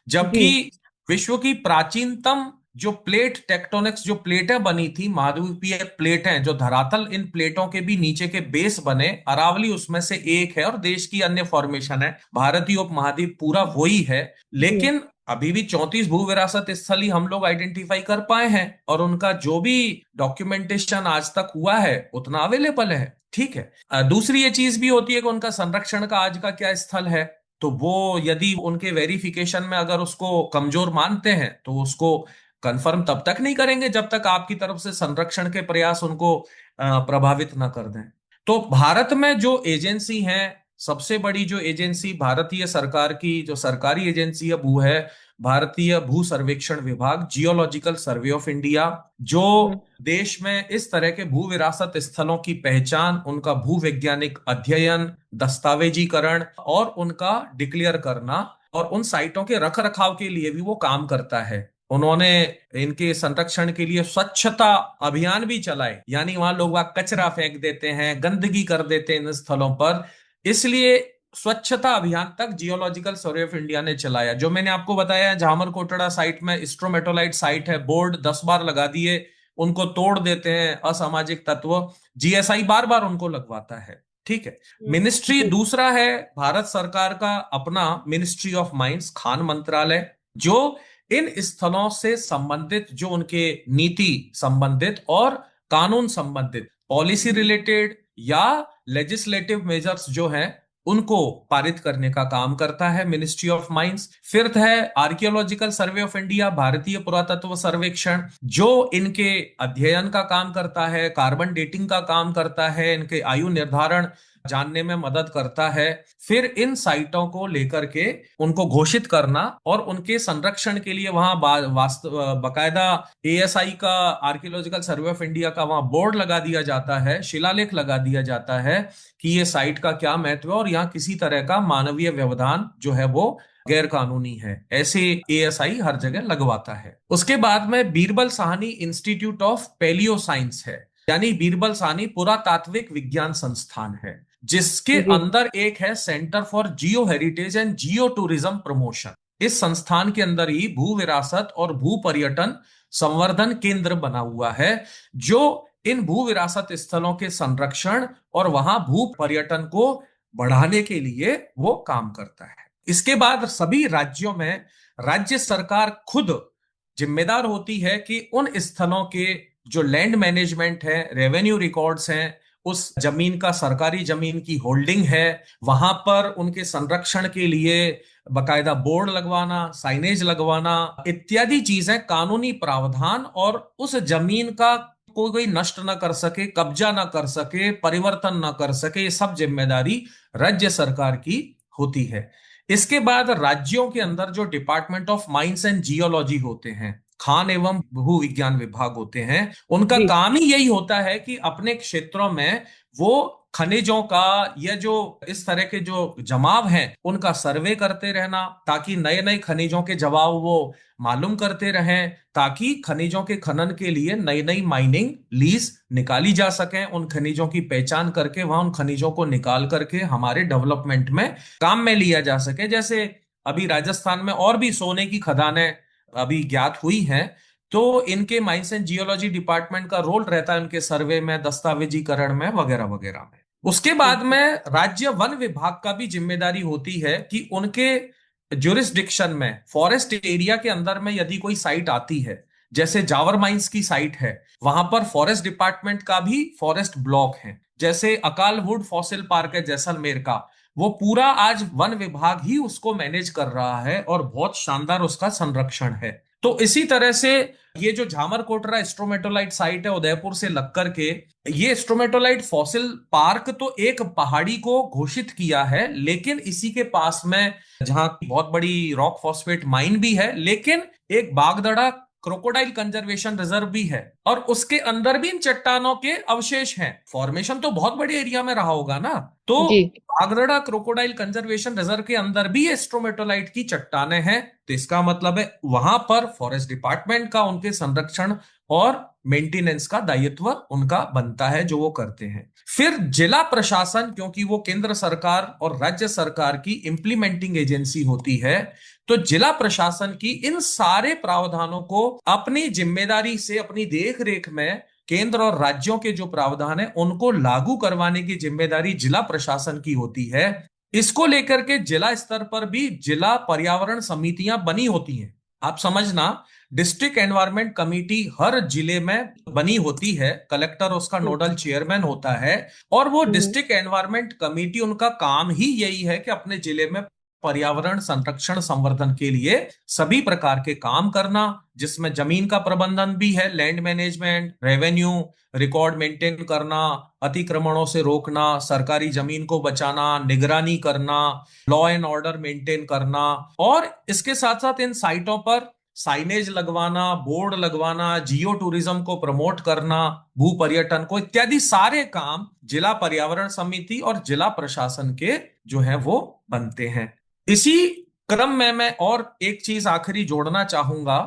जी। जबकि विश्व की प्राचीनतम जो प्लेट टेक्टोनिक्स, जो प्लेटें बनी थी, महाद्वीपीय प्लेटें, जो धरातल इन प्लेटों के भी नीचे के बेस बने, अरावली उसमें से एक है और देश की अन्य फॉर्मेशन है, भारतीय उपमहाद्वीप पूरा वही है। जी। लेकिन अभी भी 34 भू विरासत स्थल ही हम लोग आइडेंटिफाई कर पाए हैं, और उनका जो भी डॉक्यूमेंटेशन आज तक हुआ है उतना अवेलेबल है, ठीक है। दूसरी ये चीज भी होती है कि उनका संरक्षण का आज का क्या स्थल है। तो वो यदि उनके वेरिफिकेशन में अगर उसको कमजोर मानते हैं तो उसको कंफर्म तब तक नहीं करेंगे जब तक आपकी तरफ से संरक्षण के प्रयास उनको प्रभावित ना कर दें। तो भारत में जो एजेंसी है, सबसे बड़ी जो एजेंसी भारतीय सरकार की जो सरकारी एजेंसी है वो है भारतीय भू सर्वेक्षण विभाग, जियोलॉजिकल सर्वे ऑफ इंडिया, जो हम्म। देश में इस तरह के भू विरासत स्थलों की पहचान, उनका भू वैज्ञानिक अध्ययन, दस्तावेजीकरण और उनका डिक्लेयर करना और उन साइटों के रख रखाव के लिए भी वो काम करता है। उन्होंने इनके संरक्षण के लिए स्वच्छता अभियान भी चलाए, यानी वहां लोग वहां कचरा फेंक देते हैं, गंदगी कर देते हैं इन स्थलों पर, इसलिए स्वच्छता अभियान तक जियोलॉजिकल सर्वे ऑफ इंडिया ने चलाया। जो मैंने आपको बताया, झामर कोटड़ा साइट में स्ट्रोमेटोलाइट साइट है, बोर्ड 10 बार लगा दिए, उनको तोड़ देते हैं असामाजिक तत्व, जीएसआई बार बार उनको लगवाता है, ठीक है। मिनिस्ट्री जी। दूसरा है भारत सरकार का अपना मिनिस्ट्री ऑफ माइंस, खान मंत्रालय, जो इन स्थलों से संबंधित, जो उनके नीति संबंधित और कानून संबंधित पॉलिसी रिलेटेड या लेजिस्लेटिव मेजर्स जो हैं उनको पारित करने का काम करता है मिनिस्ट्री ऑफ माइंस। फिफ्थ है आर्कियोलॉजिकल सर्वे ऑफ इंडिया, भारतीय पुरातत्व सर्वेक्षण, जो इनके अध्ययन का काम करता है, कार्बन डेटिंग का काम करता है, इनके आयु निर्धारण जानने में मदद करता है। फिर इन साइटों को लेकर के उनको घोषित करना और उनके संरक्षण के लिए वहां बकायदा एएसआई का, आर्कियोलॉजिकल सर्वे ऑफ इंडिया का, वहां बोर्ड लगा दिया जाता है, शिलालेख लगा दिया जाता है कि ये साइट का क्या महत्व है और यहाँ किसी तरह का मानवीय व्यवधान जो है वो गैर कानूनी है, ऐसे एएसआई हर जगह लगवाता है। उसके बाद में Birbal Sahni institute of paleo science है, यानी बीरबल साहनी पुरातात्विक विज्ञान संस्थान है, जिसके जी। अंदर एक है centre for Jio heritage and Jio tourism promotion. इस संस्थान के अंदर ही भू विरासत और भू पर्यटन संवर्धन केंद्र बना हुआ है, जो इन भू विरासत स्थलों के संरक्षण और वहां भू पर्यटन को बढ़ाने के लिए वो काम करता है। इसके बाद सभी राज्यों में राज्य सरकार खुद जिम्मेदार होती है कि उन स्थलों के जो लैंड मैनेजमेंट है, रेवेन्यू रिकॉर्ड्स हैं, उस जमीन का, सरकारी जमीन की होल्डिंग है, वहां पर उनके संरक्षण के लिए बकायदा बोर्ड लगवाना, साइनेज लगवाना इत्यादि चीजें, कानूनी प्रावधान, और उस जमीन का कोई नष्ट ना कर सके, कब्जा ना कर सके, परिवर्तन ना कर सके, ये सब जिम्मेदारी राज्य सरकार की होती है। इसके बाद राज्यों के अंदर जो department of mines and geology होते हैं, खान एवं भू विज्ञान विभाग होते हैं, उनका जी। काम ही यही होता है कि अपने क्षेत्रों में वो खनिजों का या जो इस तरह के जो जमाव हैं उनका सर्वे करते रहना, ताकि नए नए खनिजों के जवाब वो मालूम करते रहें, ताकि खनिजों के खनन के लिए नई नई माइनिंग लीज निकाली जा सके, उन खनिजों की पहचान करके वहां उन खनिजों को निकाल करके हमारे डेवलपमेंट में काम में लिया जा सके। जैसे अभी राजस्थान में और भी सोने की खदानें अभी ज्ञात हुई हैं, तो इनके माइंस एंड जियोलॉजी डिपार्टमेंट का रोल रहता है उनके सर्वे में, दस्तावेजीकरण में, वगैरह वगैरह में। उसके बाद जी। में राज्य वन विभाग का भी जिम्मेदारी होती है कि उनके ज्यूरिसडिक्शन में, फॉरेस्ट एरिया के अंदर में यदि कोई साइट आती है, जैसे जावर माइंस की साइट है, वहां पर फॉरेस्ट डिपार्टमेंट का भी फॉरेस्ट ब्लॉक है। जैसे अकाल वुड फॉसिल पार्क है जैसलमेर का, वो पूरा आज वन विभाग ही उसको मैनेज कर रहा है और बहुत शानदार उसका संरक्षण है। तो इसी तरह से ये जो झामर कोटरा स्ट्रोमेटोलाइट साइट है उदयपुर से लग करके, ये स्ट्रोमेटोलाइट फॉसिल पार्क तो एक पहाड़ी को घोषित किया है, लेकिन इसी के पास में जहां की बहुत बड़ी रॉक फॉस्फेट माइन भी है, लेकिन एक बागदड़ा क्रोकोडाइल कंजर्वेशन रिजर्व भी है, और उसके अंदर भी इन चट्टानों के अवशेष हैं। फॉर्मेशन तो बहुत बड़े एरिया में रहा होगा ना, तो जी। बागदड़ा क्रोकोडाइल कंजर्वेशन रिजर्व के अंदर भी ये स्ट्रोमेटोलाइट की चट्टानें हैं। तो इसका मतलब है वहां पर फॉरेस्ट डिपार्टमेंट का उनके संरक्षण और मेंटेनेंस का दायित्व उनका बनता है, जो वो करते हैं। फिर जिला प्रशासन, क्योंकि वो केंद्र सरकार और राज्य सरकार की इंप्लीमेंटिंग एजेंसी होती है, तो जिला प्रशासन की इन सारे प्रावधानों को अपनी जिम्मेदारी से, अपनी देख रेख में केंद्र और राज्यों के जो प्रावधान है उनको लागू करवाने की जिम्मेदारी जिला प्रशासन की होती है। इसको लेकर के जिला स्तर पर भी जिला पर्यावरण समितियां बनी होती हैं। आप समझना, डिस्ट्रिक्ट एनवायरमेंट कमेटी हर जिले में बनी होती है, कलेक्टर उसका नोडल चेयरमैन होता है, और वो हम्म। डिस्ट्रिक्ट एनवायरमेंट कमेटी, उनका काम ही यही है कि अपने जिले में पर्यावरण संरक्षण संवर्धन के लिए सभी प्रकार के काम करना, जिसमें जमीन का प्रबंधन भी है, land management, revenue, record maintain करना, अतिक्रमणों से रोकना, सरकारी जमीन को बचाना, निगरानी करना, लॉ एंड ऑर्डर मेंटेन करना, और इसके साथ साथ इन साइटों पर साइनेज लगवाना, बोर्ड लगवाना, जियो टूरिज्म को प्रमोट करना, भू पर्यटन को, इत्यादि सारे काम जिला पर्यावरण समिति और जिला प्रशासन के जो है वो बनते हैं। इसी क्रम में मैं और एक चीज आखिरी जोड़ना चाहूंगा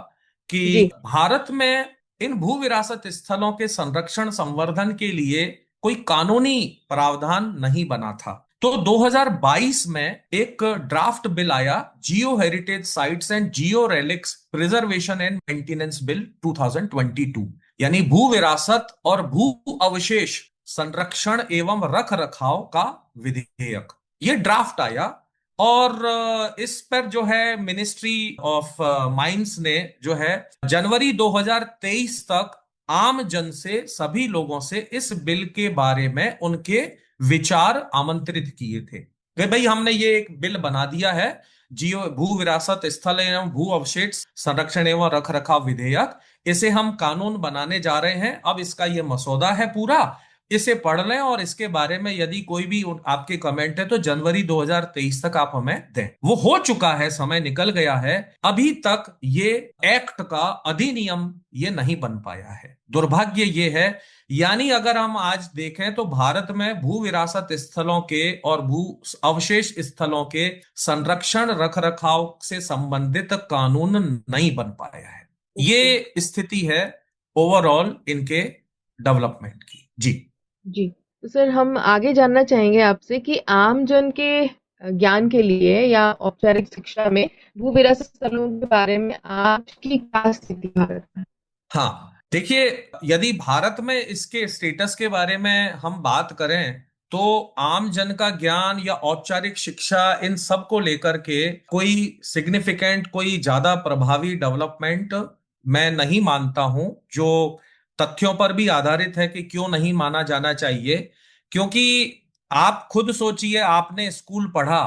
कि जी। भारत में इन भू विरासत स्थलों के संरक्षण संवर्धन के लिए कोई कानूनी प्रावधान नहीं बना था। तो 2022 में एक ड्राफ्ट बिल आया, जियो heritage sites and Jio relics preservation and maintenance bill 2022, यानी भू विरासत और भू अवशेष संरक्षण एवं रख रखाव का विधेयक। ये ड्राफ्ट आया, और इस पर जो है मिनिस्ट्री ऑफ माइंस ने जो है जनवरी 2023 तक आम जन से, सभी लोगों से इस बिल के बारे में उनके विचार आमंत्रित किए थे कि भाई हमने ये एक बिल बना दिया है, जियो भू विरासत स्थल एवं भू अवशेष संरक्षण एवं रख रखाव विधेयक, इसे हम कानून बनाने जा रहे हैं। अब इसका ये मसौदा है पूरा, इसे पढ़ लें, और इसके बारे में यदि कोई भी आपके कमेंट है तो जनवरी 2023 तक आप हमें दें। वो हो चुका है, समय निकल गया है, अभी तक ये एक्ट का अधिनियम ये नहीं बन पाया है। दुर्भाग्य ये है। यानी अगर हम आज देखें तो भारत में भू विरासत स्थलों के और भू अवशेष स्थलों के संरक्षण रख रखाव से संबंधित कानून नहीं बन पाया है। ओके। ये स्थिति है ओवरऑल इनके डेवलपमेंट की। जी। जी। तो सर हम आगे जानना चाहेंगे आपसे कि आम जन के ज्ञान के लिए या औपचारिक शिक्षा में भू विरासत स्थलों के बारे में आज की क्या स्थिति है भारत में? हाँ, देखिए, यदि भारत में इसके स्टेटस के बारे में हम बात करें तो आम जन का ज्ञान या औपचारिक शिक्षा, इन सब को लेकर के कोई सिग्निफिकेंट, कोई ज्यादा प्रभावी डेवलपमेंट मैं नहीं मानता हूं, जो तथ्यों पर भी आधारित है कि क्यों नहीं माना जाना चाहिए। क्योंकि आप खुद सोचिए, आपने स्कूल पढ़ा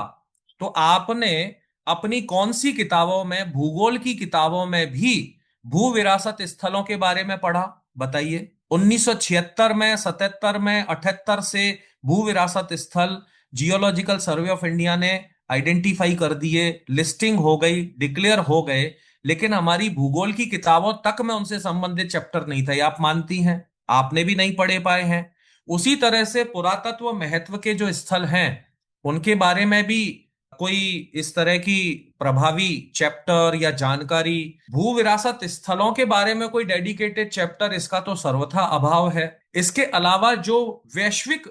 तो आपने अपनी कौन सी किताबों में, भूगोल की किताबों में भी भू विरासत स्थलों के बारे में पढ़ा? बताइए। 1976 में, 77 में, 78 से भू विरासत स्थल जियोलॉजिकल सर्वे ऑफ इंडिया ने आइडेंटिफाई कर दिए, लिस्टिंग हो गई, डिक्लेयर हो गए, लेकिन हमारी भूगोल की किताबों तक में उनसे संबंधित चैप्टर नहीं था। ये आप मानती हैं, आपने भी नहीं पढ़े पाए हैं। उसी तरह से पुरातत्व महत्व के जो स्थल हैं उनके बारे में भी कोई इस तरह की प्रभावी चैप्टर या जानकारी, भू विरासत स्थलों के बारे में कोई डेडिकेटेड चैप्टर, इसका तो सर्वथा अभाव है। इसके अलावा जो वैश्विक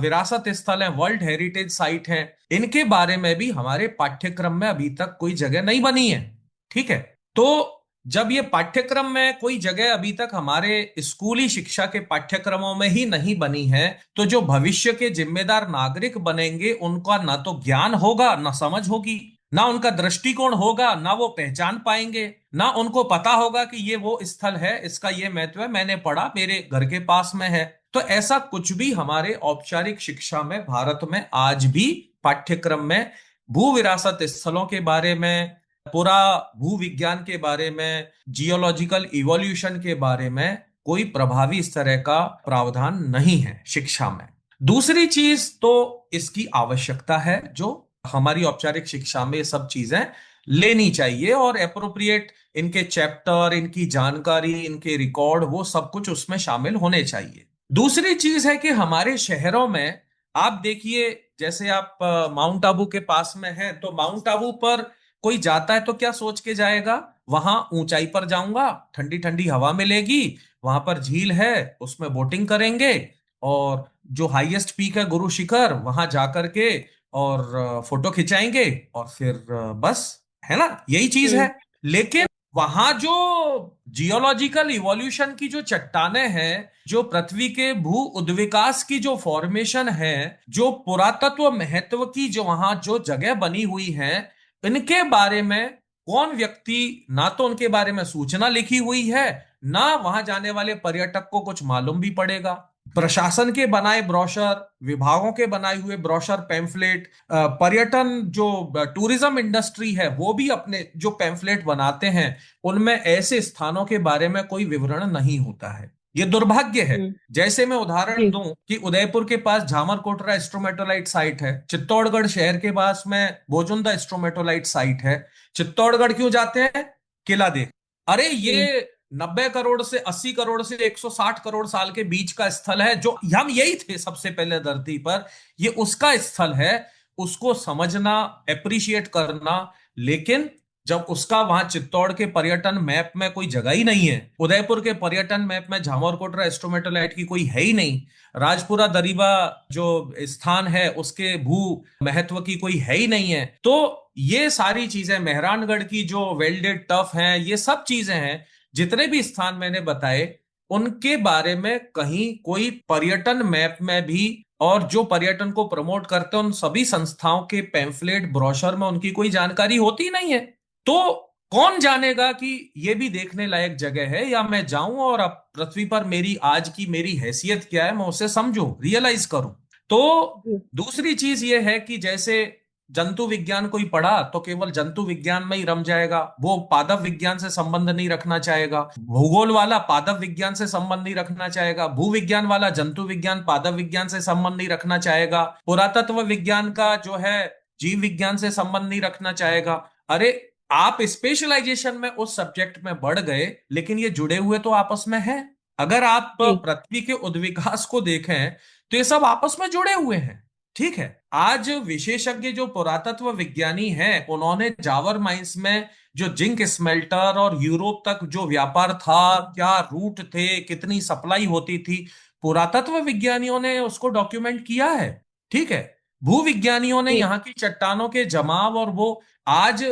विरासत स्थल हैं, वर्ल्ड हेरिटेज साइट हैं, इनके बारे में भी हमारे पाठ्यक्रम में अभी तक कोई जगह नहीं बनी है। ठीक है। तो जब ये पाठ्यक्रम में कोई जगह अभी तक हमारे स्कूली शिक्षा के पाठ्यक्रमों में ही नहीं बनी है, तो जो भविष्य के जिम्मेदार नागरिक बनेंगे उनका ना तो ज्ञान होगा, ना समझ होगी, ना उनका दृष्टिकोण होगा, ना वो पहचान पाएंगे, ना उनको पता होगा कि ये वो स्थल है, इसका ये महत्व है, मैंने पढ़ा, मेरे घर के पास में है। तो ऐसा कुछ भी हमारे औपचारिक शिक्षा में भारत में आज भी पाठ्यक्रम में भू विरासत स्थलों के बारे में, पूरा भूविज्ञान के बारे में, जियोलॉजिकल इवोल्यूशन के बारे में कोई प्रभावी इस तरह का प्रावधान नहीं है शिक्षा में। दूसरी चीज तो इसकी आवश्यकता है, जो हमारी औपचारिक शिक्षा में ये सब चीजें लेनी चाहिए और एप्रोप्रिएट इनके चैप्टर, इनकी जानकारी, इनके रिकॉर्ड, वो सब कुछ उसमें शामिल होने चाहिए। दूसरी चीज है कि हमारे शहरों में आप देखिए, जैसे आप माउंट आबू के पास में हैं, तो माउंट आबू पर कोई जाता है तो क्या सोच के जाएगा, वहां ऊंचाई पर जाऊंगा, ठंडी ठंडी हवा मिलेगी, वहां पर झील है, उसमें बोटिंग करेंगे, और जो हाईएस्ट पीक है गुरु शिखर, वहां जाकर के और फोटो खिंचाएंगे, और फिर बस, है ना, यही चीज है। हम्म। लेकिन वहां जो जियोलॉजिकल इवोल्यूशन की जो चट्टाने हैं, जो पृथ्वी के भू उद्विकास की जो फॉर्मेशन है, जो पुरातत्व महत्व की जो वहां जो जगह बनी हुई है, इनके बारे में कौन व्यक्ति, ना तो उनके बारे में सूचना लिखी हुई है, ना वहां जाने वाले पर्यटक को कुछ मालूम भी पड़ेगा। प्रशासन के बनाए ब्रोशर, विभागों के बनाए हुए ब्रोशर, पैम्फलेट, पर्यटन जो टूरिज्म इंडस्ट्री है वो भी अपने जो पैम्फलेट बनाते हैं, उनमें ऐसे स्थानों के बारे में कोई विवरण नहीं होता है। ये दुर्भाग्य है। हम्म। जैसे मैं उदाहरण जी। दूं कि उदयपुर के पास झामरकोटरा स्ट्रोमेटोलाइट साइट है, चित्तौड़गढ़ शहर के पास में बोजुंदा स्ट्रोमेटोलाइट साइट है। चित्तौड़गढ़ क्यों जाते हैं? किला देख। अरे हम्म। ये 90 करोड़ से 80 करोड़ से 160 करोड़ साल के बीच का स्थल है, जो हम यही थे सबसे पहले धरती पर, ये उसका स्थल है। उसको समझना, एप्रिशिएट करना, लेकिन जब उसका वहां चित्तौड़ के पर्यटन मैप में कोई जगह ही नहीं है, उदयपुर के पर्यटन मैप में झामरकोटरा एस्ट्रोमेटोलाइट की कोई है ही नहीं, राजपुरा दरीबा जो स्थान है उसके भू महत्व की कोई है ही नहीं है, तो ये सारी चीजें, मेहरानगढ़ की जो वेल्डेड टफ हैं, ये सब चीजें हैं, जितने भी स्थान मैंने बताए, उनके बारे में कहीं कोई पर्यटन मैप में भी, और जो पर्यटन को प्रमोट करते हैं उन सभी संस्थाओं के पैम्फलेट ब्रोशर में उनकी कोई जानकारी होती नहीं है। तो कौन जानेगा कि ये भी देखने लायक जगह है, या मैं जाऊं और अब पृथ्वी पर मेरी आज की मेरी हैसियत क्या है, मैं उसे समझूं, रियलाइज करूं। तो जी। दूसरी चीज ये है कि जैसे जंतु विज्ञान कोई पढ़ा तो केवल जंतु विज्ञान में ही रम जाएगा, वो पादप विज्ञान से संबंध नहीं रखना चाहेगा, भूगोल वाला पादप विज्ञान से संबंध नहीं रखना चाहेगा, भू विज्ञान वाला जंतु विज्ञान पादप विज्ञान से संबंध नहीं रखना चाहेगा, पुरातत्व विज्ञान का जो है जीव विज्ञान से संबंध नहीं रखना चाहेगा। अरे, आप स्पेशलाइजेशन में उस सब्जेक्ट में बढ़ गए, लेकिन ये जुड़े हुए तो आपस में हैं। अगर आप जी। पृथ्वी के उद्विकास को देखें तो ये सब आपस में जुड़े हुए हैं। ठीक है, आज विशेषज्ञ जो पुरातत्व विज्ञानी हैं, उन्होंने जावर माइंस में जो जिंक स्मेल्टर और यूरोप तक जो व्यापार था, क्या रूट थे, कितनी सप्लाई होती थी, पुरातत्व विज्ञानियों ने उसको डॉक्यूमेंट किया है। ठीक है, भूविज्ञानियों ने जी। यहाँ की चट्टानों के जमाव, और वो आज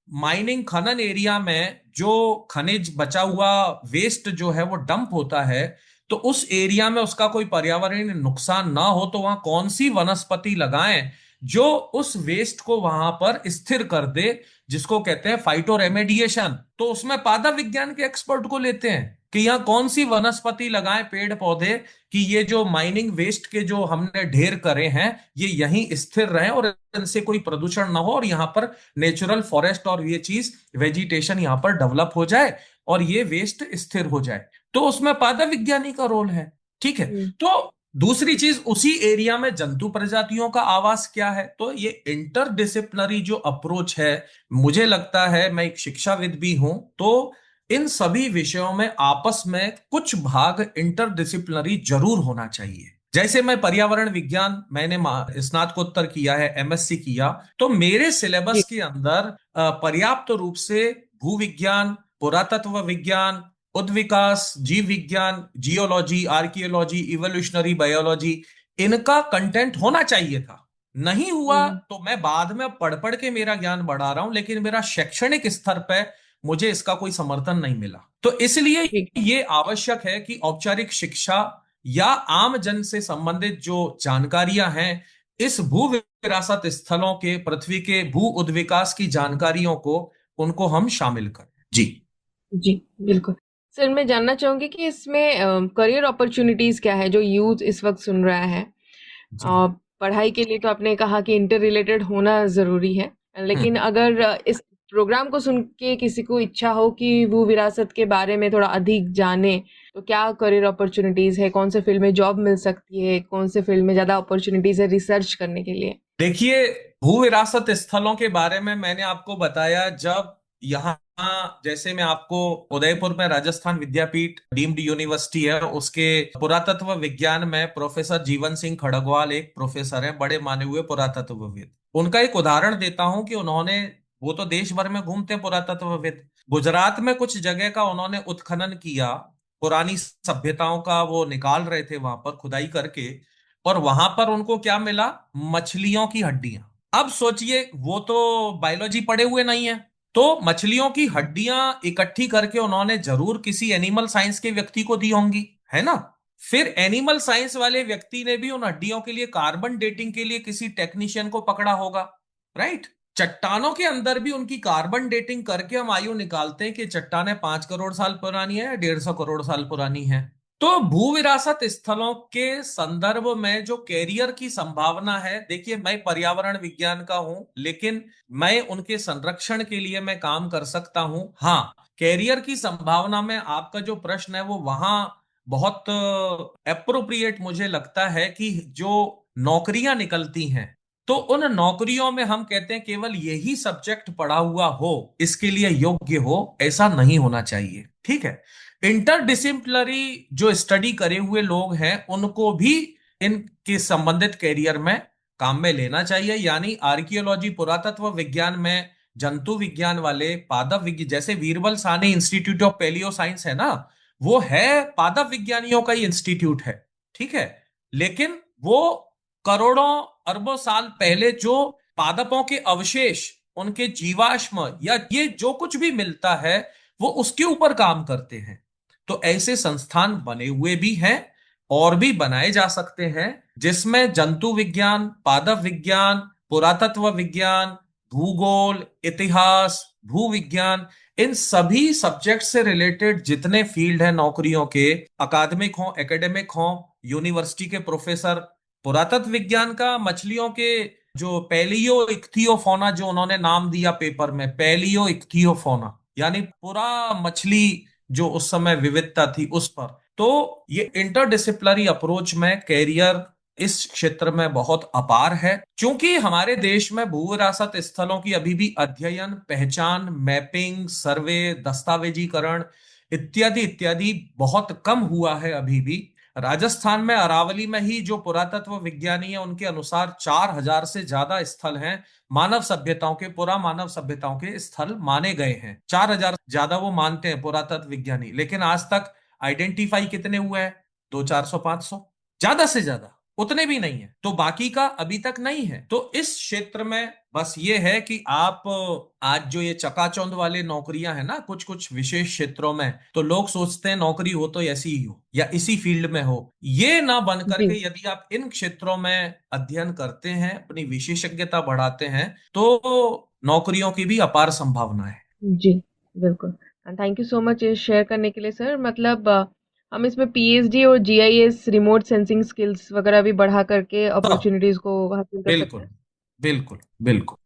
माइनिंग खनन एरिया में जो खनिज बचा हुआ वेस्ट जो है वो डंप होता है, तो उस एरिया में उसका कोई पर्यावरणीय नुकसान ना हो, तो वहां कौन सी वनस्पति लगाएं जो उस वेस्ट को वहां पर स्थिर कर दे, जिसको कहते हैं फाइटो रेमेडिएशन। तो उसमें पादप विज्ञान के एक्सपर्ट को लेते हैं कि यहाँ कौन सी वनस्पति लगाएं, पेड़ पौधे, कि ये जो माइनिंग वेस्ट के जो हमने ढेर करे हैं, ये यहीं स्थिर रहें और इनसे कोई प्रदूषण ना हो, और यहाँ पर नेचुरल फॉरेस्ट और ये चीज वेजिटेशन यहाँ पर डेवलप हो जाए, और ये वेस्ट स्थिर हो जाए। तो उसमें पादप विज्ञानी का रोल है। ठीक है। हम्म। तो दूसरी चीज, उसी एरिया में जंतु प्रजातियों का आवास क्या है, तो ये इंटरडिसिप्लिनरी जो अप्रोच है, मुझे लगता है, मैं एक शिक्षाविद भी हूं, तो इन सभी विषयों में आपस में कुछ भाग इंटरडिसिप्लिनरी जरूर होना चाहिए। जैसे मैं पर्यावरण विज्ञान, मैंने स्नातकोत्तर किया है, एमएससी किया, तो मेरे जी। सिलेबस के अंदर पर्याप्त रूप से भूविज्ञान, पुरातत्व विज्ञान, उद्विकास, जीव विज्ञान, जियोलॉजी, आर्कियोलॉजी, इवोल्यूशनरी बायोलॉजी, इनका कंटेंट होना चाहिए था। नहीं हुआ हम्म। तो मैं बाद में पढ़ पढ़ के मेरा ज्ञान बढ़ा रहा हूं, लेकिन मेरा शैक्षणिक स्तर पे मुझे इसका कोई समर्थन नहीं मिला। तो इसलिए जी। ये आवश्यक है कि औपचारिक शिक्षा या आम जन से संबंधित जो जानकारियां हैं, इस भू विरासत स्थलों के, पृथ्वी के भू उद्विकास की जानकारियों को, उनको हम शामिल करें। जी। जी। बिल्कुल। सर, मैं जानना चाहूंगी कि इसमें करियर अपॉर्चुनिटीज क्या है जो यूथ इस वक्त सुन रहा है। जी। पढ़ाई के लिए तो आपने कहा कि इंटर रिलेटेड होना जरूरी है, लेकिन हम्म। अगर इस प्रोग्राम को सुन के किसी को इच्छा हो कि वो विरासत के बारे में थोड़ा अधिक जाने, तो क्या करियर अपॉर्चुनिटीज है, कौन से फील्ड में जॉब मिल सकती है, कौन से फील्ड में ज्यादा अपॉर्चुनिटीज है रिसर्च करने के लिए? देखिए, भू विरासत स्थलों के बारे में मैंने आपको बताया। जब यहाँ, जैसे मैं आपको, उदयपुर में राजस्थान विद्यापीठ डीम्ड यूनिवर्सिटी है, उसके पुरातत्व विज्ञान में प्रोफेसर जीवन सिंह खड़गवाल एक प्रोफेसर हैं, बड़े माने हुए पुरातत्वविद। उनका एक उदाहरण देता हूं कि उन्होंने, वो तो देश भर में घूमते हैं पुरातत्वविद, गुजरात में कुछ जगह का उन्होंने उत्खनन किया, पुरानी सभ्यताओं का वो निकाल रहे थे वहां पर खुदाई करके, और वहां पर उनको क्या मिला? मछलियों की हड्डियां। अब सोचिए, वो तो बायोलॉजी पढ़े हुए नहीं है, तो मछलियों की हड्डियां इकट्ठी करके उन्होंने जरूर किसी एनिमल साइंस के व्यक्ति को दी होंगी, है ना? फिर एनिमल साइंस वाले व्यक्ति ने भी उन हड्डियों के लिए कार्बन डेटिंग के लिए किसी टेक्नीशियन को पकड़ा होगा, राइट? चट्टानों के अंदर भी उनकी कार्बन डेटिंग करके हम आयु निकालते हैं कि चट्टानें 5 करोड़ साल पुरानी है या 150 करोड़ साल पुरानी है। तो भू विरासत स्थलों के संदर्भ में जो कैरियर की संभावना है, देखिए मैं पर्यावरण विज्ञान का हूं, लेकिन मैं उनके संरक्षण के लिए मैं काम कर सकता हूं। हाँ, कैरियर की संभावना में आपका जो प्रश्न है वो वहां बहुत एप्रोप्रिएट मुझे लगता है कि जो नौकरियां निकलती हैं, तो उन नौकरियों में हम कहते हैं केवल यही सब्जेक्ट पढ़ा हुआ हो इसके लिए योग्य हो, ऐसा नहीं होना चाहिए, ठीक है? इंटरडिसिप्लिनरी जो स्टडी करे हुए लोग हैं उनको भी इनके संबंधित कैरियर में काम में लेना चाहिए। यानी आर्कियोलॉजी, पुरातत्व विज्ञान में जंतु विज्ञान वाले, पादप विज्ञान, जैसे wearable Sahni institute of paleo science है ना, वो है पादप विज्ञानियों का ही इंस्टीट्यूट है, ठीक है? लेकिन वो करोड़ों अरबों साल पहले जो पादपों के अवशेष, उनके जीवाश्म या ये जो कुछ भी मिलता है, वो उसके ऊपर काम करते हैं। तो ऐसे संस्थान बने हुए भी हैं और भी बनाए जा सकते हैं, जिसमें जंतु विज्ञान, पादप विज्ञान, पुरातत्व विज्ञान, भूगोल, इतिहास, भू विज्ञान, इन सभी सब्जेक्ट से रिलेटेड जितने फील्ड हैं नौकरियों के, अकादमिक हो, एकेडमिक हो, यूनिवर्सिटी के प्रोफेसर, पुरातत्व विज्ञान का मछलियों के जो पैलियो इक्थियोफोना, जो उन्होंने नाम दिया पेपर में, पैलियो इक्थियोफोना, यानी पूरा मछली जो उस समय विविधता थी उस पर। तो ये इंटरडिसिप्लिनरी अप्रोच में कैरियर इस क्षेत्र में बहुत अपार है। क्योंकि हमारे देश में भू विरासत स्थलों की अभी भी अध्ययन, पहचान, मैपिंग, सर्वे, दस्तावेजीकरण इत्यादि इत्यादि बहुत कम हुआ है अभी भी। राजस्थान में अरावली में ही जो पुरातत्व विज्ञानी है उनके अनुसार 4,000 से ज्यादा स्थल हैं, मानव सभ्यताओं के, पुरा मानव सभ्यताओं के स्थल माने गए हैं। 4,000 ज्यादा वो मानते हैं पुरातत्व विज्ञानी, लेकिन आज तक आइडेंटिफाई कितने हुए हैं? 200, 400, 500, ज्यादा से ज्यादा उतने भी नहीं है, तो बाकी का अभी तक नहीं है। तो इस क्षेत्र में बस ये है कि आप, आज जो ये चकाचौंध वाले नौकरियां हैं ना कुछ कुछ विशेष क्षेत्रों में, तो लोग सोचते हैं नौकरी हो तो ऐसी ही हो या इसी फील्ड में हो, ये ना बन जी, करके यदि आप इन क्षेत्रों में अध्ययन करते हैं, अपनी विशेषज्ञता बढ़ाते हैं, तो नौकरियों की भी अपार संभावना है। जी, बिल्कुल। थैंक यू सो मच ये शेयर करने के लिए सर। मतलब हम इसमें पीएचडी और जीआईएस, रिमोट सेंसिंग स्किल्स वगैरह भी बढ़ा करके सब, अपॉर्चुनिटीज को हासिल कर सकते बिल्कुल, हैं। बिल्कुल, बिल्कुल।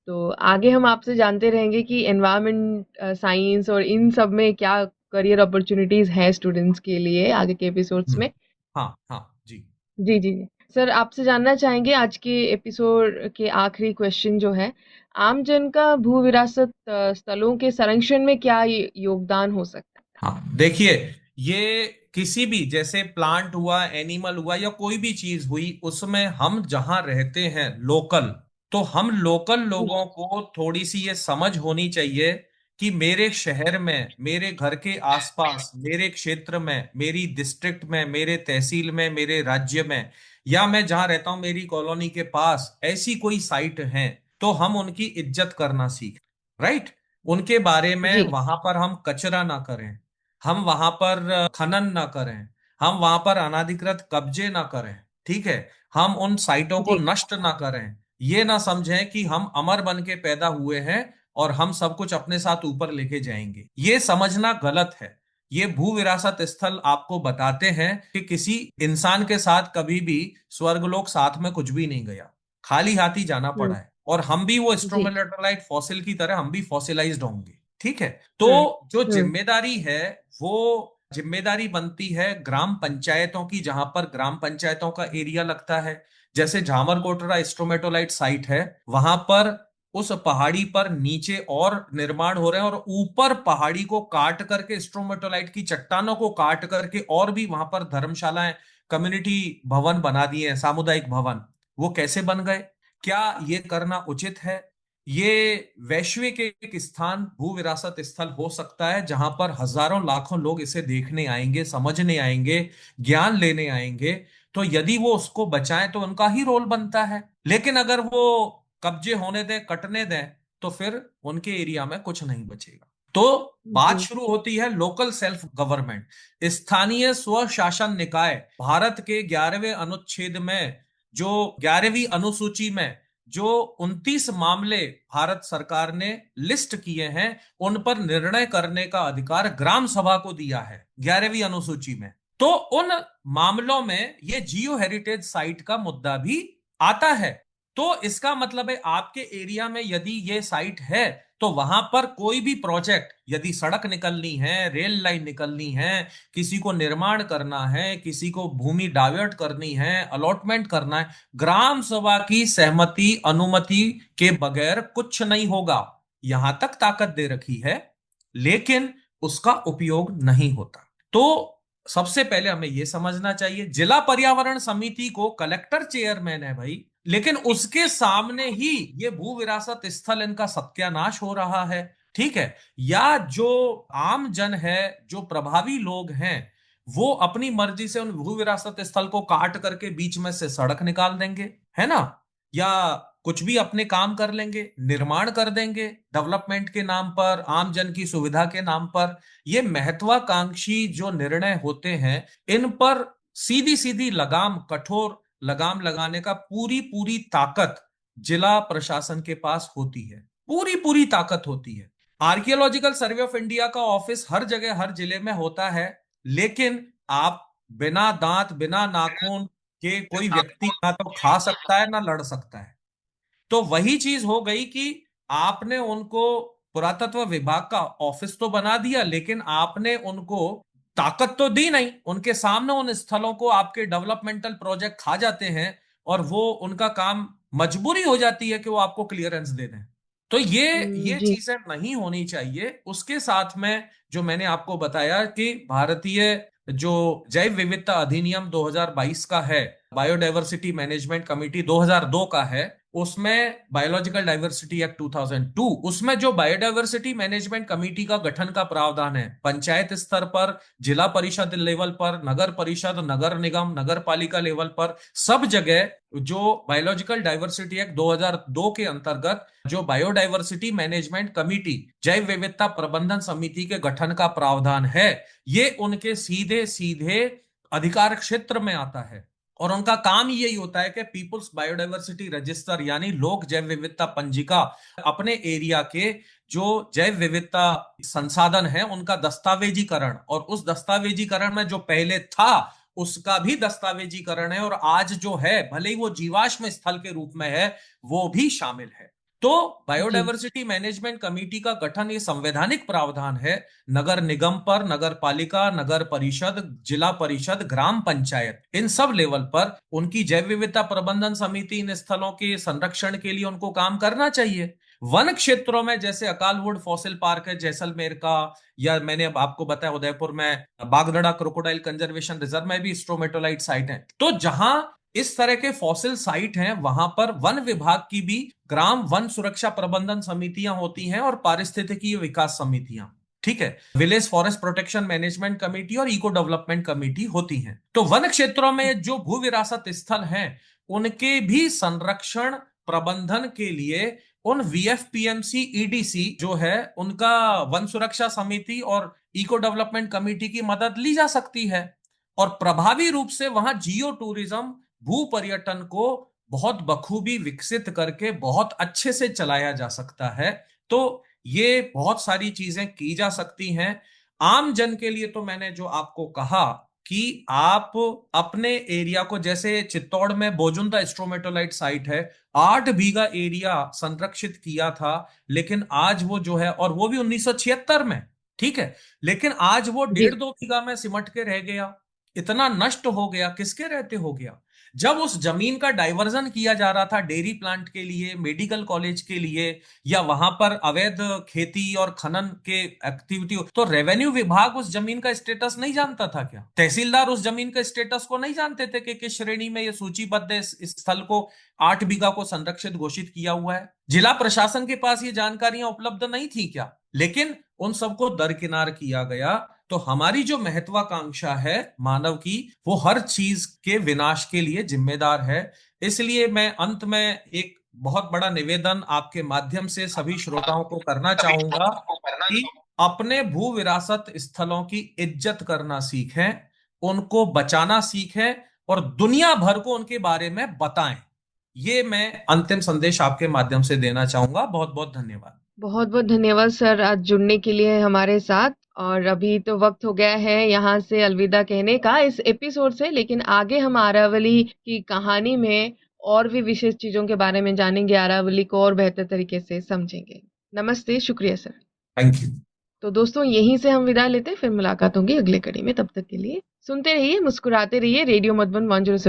तो आगे हम आपसे जानते रहेंगे कि एनवायरनमेंट साइंस और इन सब में क्या करियर अपॉर्चुनिटीज हैं स्टूडेंट्स के लिए आगे के एपिसोड्स हम्म, में। हाँ, हाँ जी। जी, जी, जी। सर, आपसे जानना चाहेंगे आज के एपिसोड के आखिरी क्वेश्चन जो है, आम जन का भू विरासत स्थलों के संरक्षण में क्या योगदान हो सकता है? हाँ, देखिए, ये किसी भी, जैसे प्लांट हुआ, एनिमल हुआ, या कोई भी चीज हुई, उसमें हम जहां रहते हैं लोकल, तो हम लोकल जी, लोगों को थोड़ी सी ये समझ होनी चाहिए कि मेरे शहर में, मेरे घर के आसपास, मेरे क्षेत्र में, मेरी डिस्ट्रिक्ट में, मेरे तहसील में, मेरे राज्य में, या मैं जहां रहता हूं मेरी कॉलोनी के पास ऐसी कोई साइट है, तो हम उनकी इज्जत करना सीखें, राइट? उनके बारे में, जी, वहां पर हम कचरा ना करें, हम वहां पर खनन ना करें, हम वहां पर अनाधिकृत कब्जे ना करें, ठीक है? हम उन साइटों को जी, नष्ट ना करें। ये ना समझें कि हम अमर बन के पैदा हुए हैं और हम सब कुछ अपने साथ ऊपर लेके जाएंगे, ये समझना गलत है। ये भू विरासत स्थल आपको बताते हैं कि किसी इंसान के साथ कभी भी स्वर्गलोक साथ में कुछ भी नहीं गया, खाली हाथ ही जाना हुँ, पड़ा है। और हम भी वो जी। स्ट्रोमेलाइट फॉसिल की तरह हम भी फॉसिलाइज्ड होंगे। ठीक है। तो हम्म। जो हम्म। जिम्मेदारी है वो जिम्मेदारी बनती है ग्राम पंचायतों की, जहां पर ग्राम पंचायतों का एरिया लगता है। जैसे झामर कोटरा स्ट्रोमेटोलाइट साइट है, वहां पर उस पहाड़ी पर नीचे और निर्माण हो रहे हैं, और ऊपर पहाड़ी को काट करके स्ट्रोमेटोलाइट की चट्टानों को काट करके और भी वहां पर धर्मशालाएं, कम्युनिटी भवन बना दिए हैं, सामुदायिक भवन। वो कैसे बन गए? क्या ये करना उचित है? ये वैश्विक एक स्थान, भू विरासत स्थल हो सकता है जहां पर हजारों लाखों लोग इसे देखने आएंगे, समझने आएंगे, ज्ञान लेने आएंगे। तो यदि वो उसको बचाएं तो उनका ही रोल बनता है। लेकिन अगर वो कब्जे होने दें, कटने दें, तो फिर उनके एरिया में कुछ नहीं बचेगा। तो बात जी। शुरू होती है लोकल सेल्फ गवर्नमेंट, स्थानीय स्व शासन निकाय। भारत के 11वें अनुच्छेद में, जो 11वीं अनुसूची में जो 29 मामले भारत सरकार ने लिस्ट किए हैं, उन पर निर्णय करने का अधिकार ग्राम सभा को दिया है 11वीं अनुसूची में। तो उन मामलों में ये जियो हेरिटेज साइट का मुद्दा भी आता है। तो इसका मतलब है आपके एरिया में यदि ये साइट है, तो वहां पर कोई भी प्रोजेक्ट, यदि सड़क निकलनी है, रेल लाइन निकलनी है, किसी को निर्माण करना है, किसी को भूमि डाइवर्ट करनी है, अलॉटमेंट करना है, ग्राम सभा की सहमति अनुमति के बगैर कुछ नहीं होगा। यहां तक ताकत दे रखी है, लेकिन उसका उपयोग नहीं होता। तो सबसे पहले हमें यह समझना चाहिए, जिला पर्यावरण समिति को कलेक्टर चेयरमैन है भाई, लेकिन उसके सामने ही ये भू विरासत स्थल, इनका सत्यानाश हो रहा है। ठीक है। या जो आम जन है, जो प्रभावी लोग हैं, वो अपनी मर्जी से उन भू विरासत स्थल को काट करके बीच में से सड़क निकाल देंगे, है ना, या कुछ भी अपने काम कर लेंगे, निर्माण कर देंगे डेवलपमेंट के नाम पर, आम जन की सुविधा के नाम पर। ये महत्वाकांक्षी जो निर्णय होते हैं, इन पर सीधी सीधी लगाम, कठोर लगाम लगाने का पूरी पूरी ताकत जिला प्रशासन के पास होती है, पूरी पूरी ताकत होती है। आर्कियोलॉजिकल सर्वे ऑफ इंडिया का ऑफिस हर जगह हर जिले में होता है, लेकिन आप बिना दांत बिना नाखून के कोई व्यक्ति ना तो खा सकता है ना लड़ सकता है। तो वही चीज हो गई कि आपने उनको पुरातत्व विभाग का ऑफिस तो बना दिया, लेकिन आपने उनको ताकत तो दी नहीं। उनके सामने उन स्थलों को आपके डेवलपमेंटल प्रोजेक्ट खा जाते हैं, और वो उनका काम, मजबूरी हो जाती है कि वो आपको क्लियरेंस दे दें। तो ये जी। चीजें नहीं होनी चाहिए। उसके साथ में जो मैंने आपको बताया कि भारतीय जो जैव विविधता अधिनियम 2022 का है, बायोडायवर्सिटी मैनेजमेंट कमेटी 2002 का है, उसमें बायोलॉजिकल डाइवर्सिटी एक्ट 2002, उसमें जो बायोडायवर्सिटी मैनेजमेंट कमेटी का गठन का प्रावधान है, पंचायत स्तर पर, जिला परिषद लेवल पर, नगर परिषद, नगर निगम, नगर पालिका लेवल पर, सब जगह जो बायोलॉजिकल डाइवर्सिटी एक्ट 2002 के अंतर्गत जो बायोडायवर्सिटी मैनेजमेंट कमेटी, जैव विविधता प्रबंधन समिति के गठन का प्रावधान है, ये उनके सीधे सीधे अधिकार क्षेत्र में आता है। और उनका काम यही होता है कि पीपुल्स बायोडायवर्सिटी रजिस्टर, यानी लोक जैव विविधता पंजिका, अपने एरिया के जो जैव विविधता संसाधन है उनका दस्तावेजीकरण, और उस दस्तावेजीकरण में जो पहले था उसका भी दस्तावेजीकरण है, और आज जो है भले ही वो जीवाश्म स्थल के रूप में है, वो भी शामिल है। तो जी। बायोडायवर्सिटी मैनेजमेंट कमेटी का गठन ये संवैधानिक प्रावधान है। नगर निगम पर, नगर पालिका, नगर परिषद, जिला परिषद, ग्राम पंचायत, इन सब लेवल पर उनकी जैव विविधता प्रबंधन समिति इन स्थलों के संरक्षण के लिए उनको काम करना चाहिए। वन क्षेत्रों में जैसे अकालवुड फॉसिल पार्क है जैसलमेर का, या मैंने अब आपको बताया उदयपुर में बागदड़ा क्रोकोडाइल कंजर्वेशन रिजर्व में भी स्ट्रोमेटोलाइट साइट है। तो जहां इस तरह के फॉसिल साइट हैं, वहां पर वन विभाग की भी ग्राम वन सुरक्षा प्रबंधन समितियां होती हैं, और पारिस्थितिकी विकास समितियां, ठीक है, village forest protection management committee और इको डेवलपमेंट कमेटी होती हैं। तो वन क्षेत्रों में जो भू विरासत स्थल हैं, उनके भी संरक्षण प्रबंधन के लिए उन वीएफपीएमसी ईडीसी जो है, उनका वन सुरक्षा समिति और इको डेवलपमेंट कमेटी की मदद ली जा सकती है। और प्रभावी रूप से वहां जियो टूरिज्म, भू पर्यटन को बहुत बखूबी विकसित करके बहुत अच्छे से चलाया जा सकता है। तो ये बहुत सारी चीजें की जा सकती हैं। आम जन के लिए तो मैंने जो आपको कहा कि आप अपने एरिया को, जैसे चित्तौड़ में बोजुंदा स्ट्रोमेटोलाइट साइट है, 8 बीघा एरिया संरक्षित किया था, लेकिन आज वो जो है, और वो भी 1976 में, ठीक है, लेकिन आज वो जी। 1.5-2 बीघा में सिमट के रह गया। इतना नष्ट हो गया, किसके रहते हो गया? जब उस जमीन का डाइवर्जन किया जा रहा था डेयरी प्लांट के लिए, मेडिकल कॉलेज के लिए, या वहां पर अवैध खेती और खनन के एक्टिविटी, तो रेवेन्यू विभाग उस जमीन का स्टेटस नहीं जानता था क्या? तहसीलदार उस जमीन का स्टेटस को नहीं जानते थे कि किस श्रेणी में ये सूचीबद्ध है, इस स्थल को 8 बीघा को संरक्षित घोषित किया हुआ है? जिला प्रशासन के पास ये जानकारियां उपलब्ध नहीं थी क्या? लेकिन उन सबको दरकिनार किया गया। तो हमारी जो महत्वाकांक्षा है मानव की, वो हर चीज के विनाश के लिए जिम्मेदार है। इसलिए मैं अंत में एक बहुत बड़ा निवेदन आपके माध्यम से सभी श्रोताओं को करना चाहूंगा कि अपने भू विरासत स्थलों की इज्जत करना सीखें, उनको बचाना सीखें, और दुनिया भर को उनके बारे में बताएं। ये मैं अंतिम संदेश आपके माध्यम से देना चाहूंगा। बहुत बहुत धन्यवाद। बहुत बहुत धन्यवाद सर, आज जुड़ने के लिए हमारे साथ। और अभी तो वक्त हो गया है यहाँ से अलविदा कहने का इस एपिसोड से, लेकिन आगे हम अरावली की कहानी में और भी विशेष चीजों के बारे में जानेंगे, अरावली को और बेहतर तरीके से समझेंगे। नमस्ते, शुक्रिया सर। Thank you. तो दोस्तों, यहीं से हम विदा लेते हैं, फिर मुलाकात होगी अगले कड़ी में। तब तक के लिए सुनते रहिए, मुस्कुराते रहिए। रेडियो मधुबन 107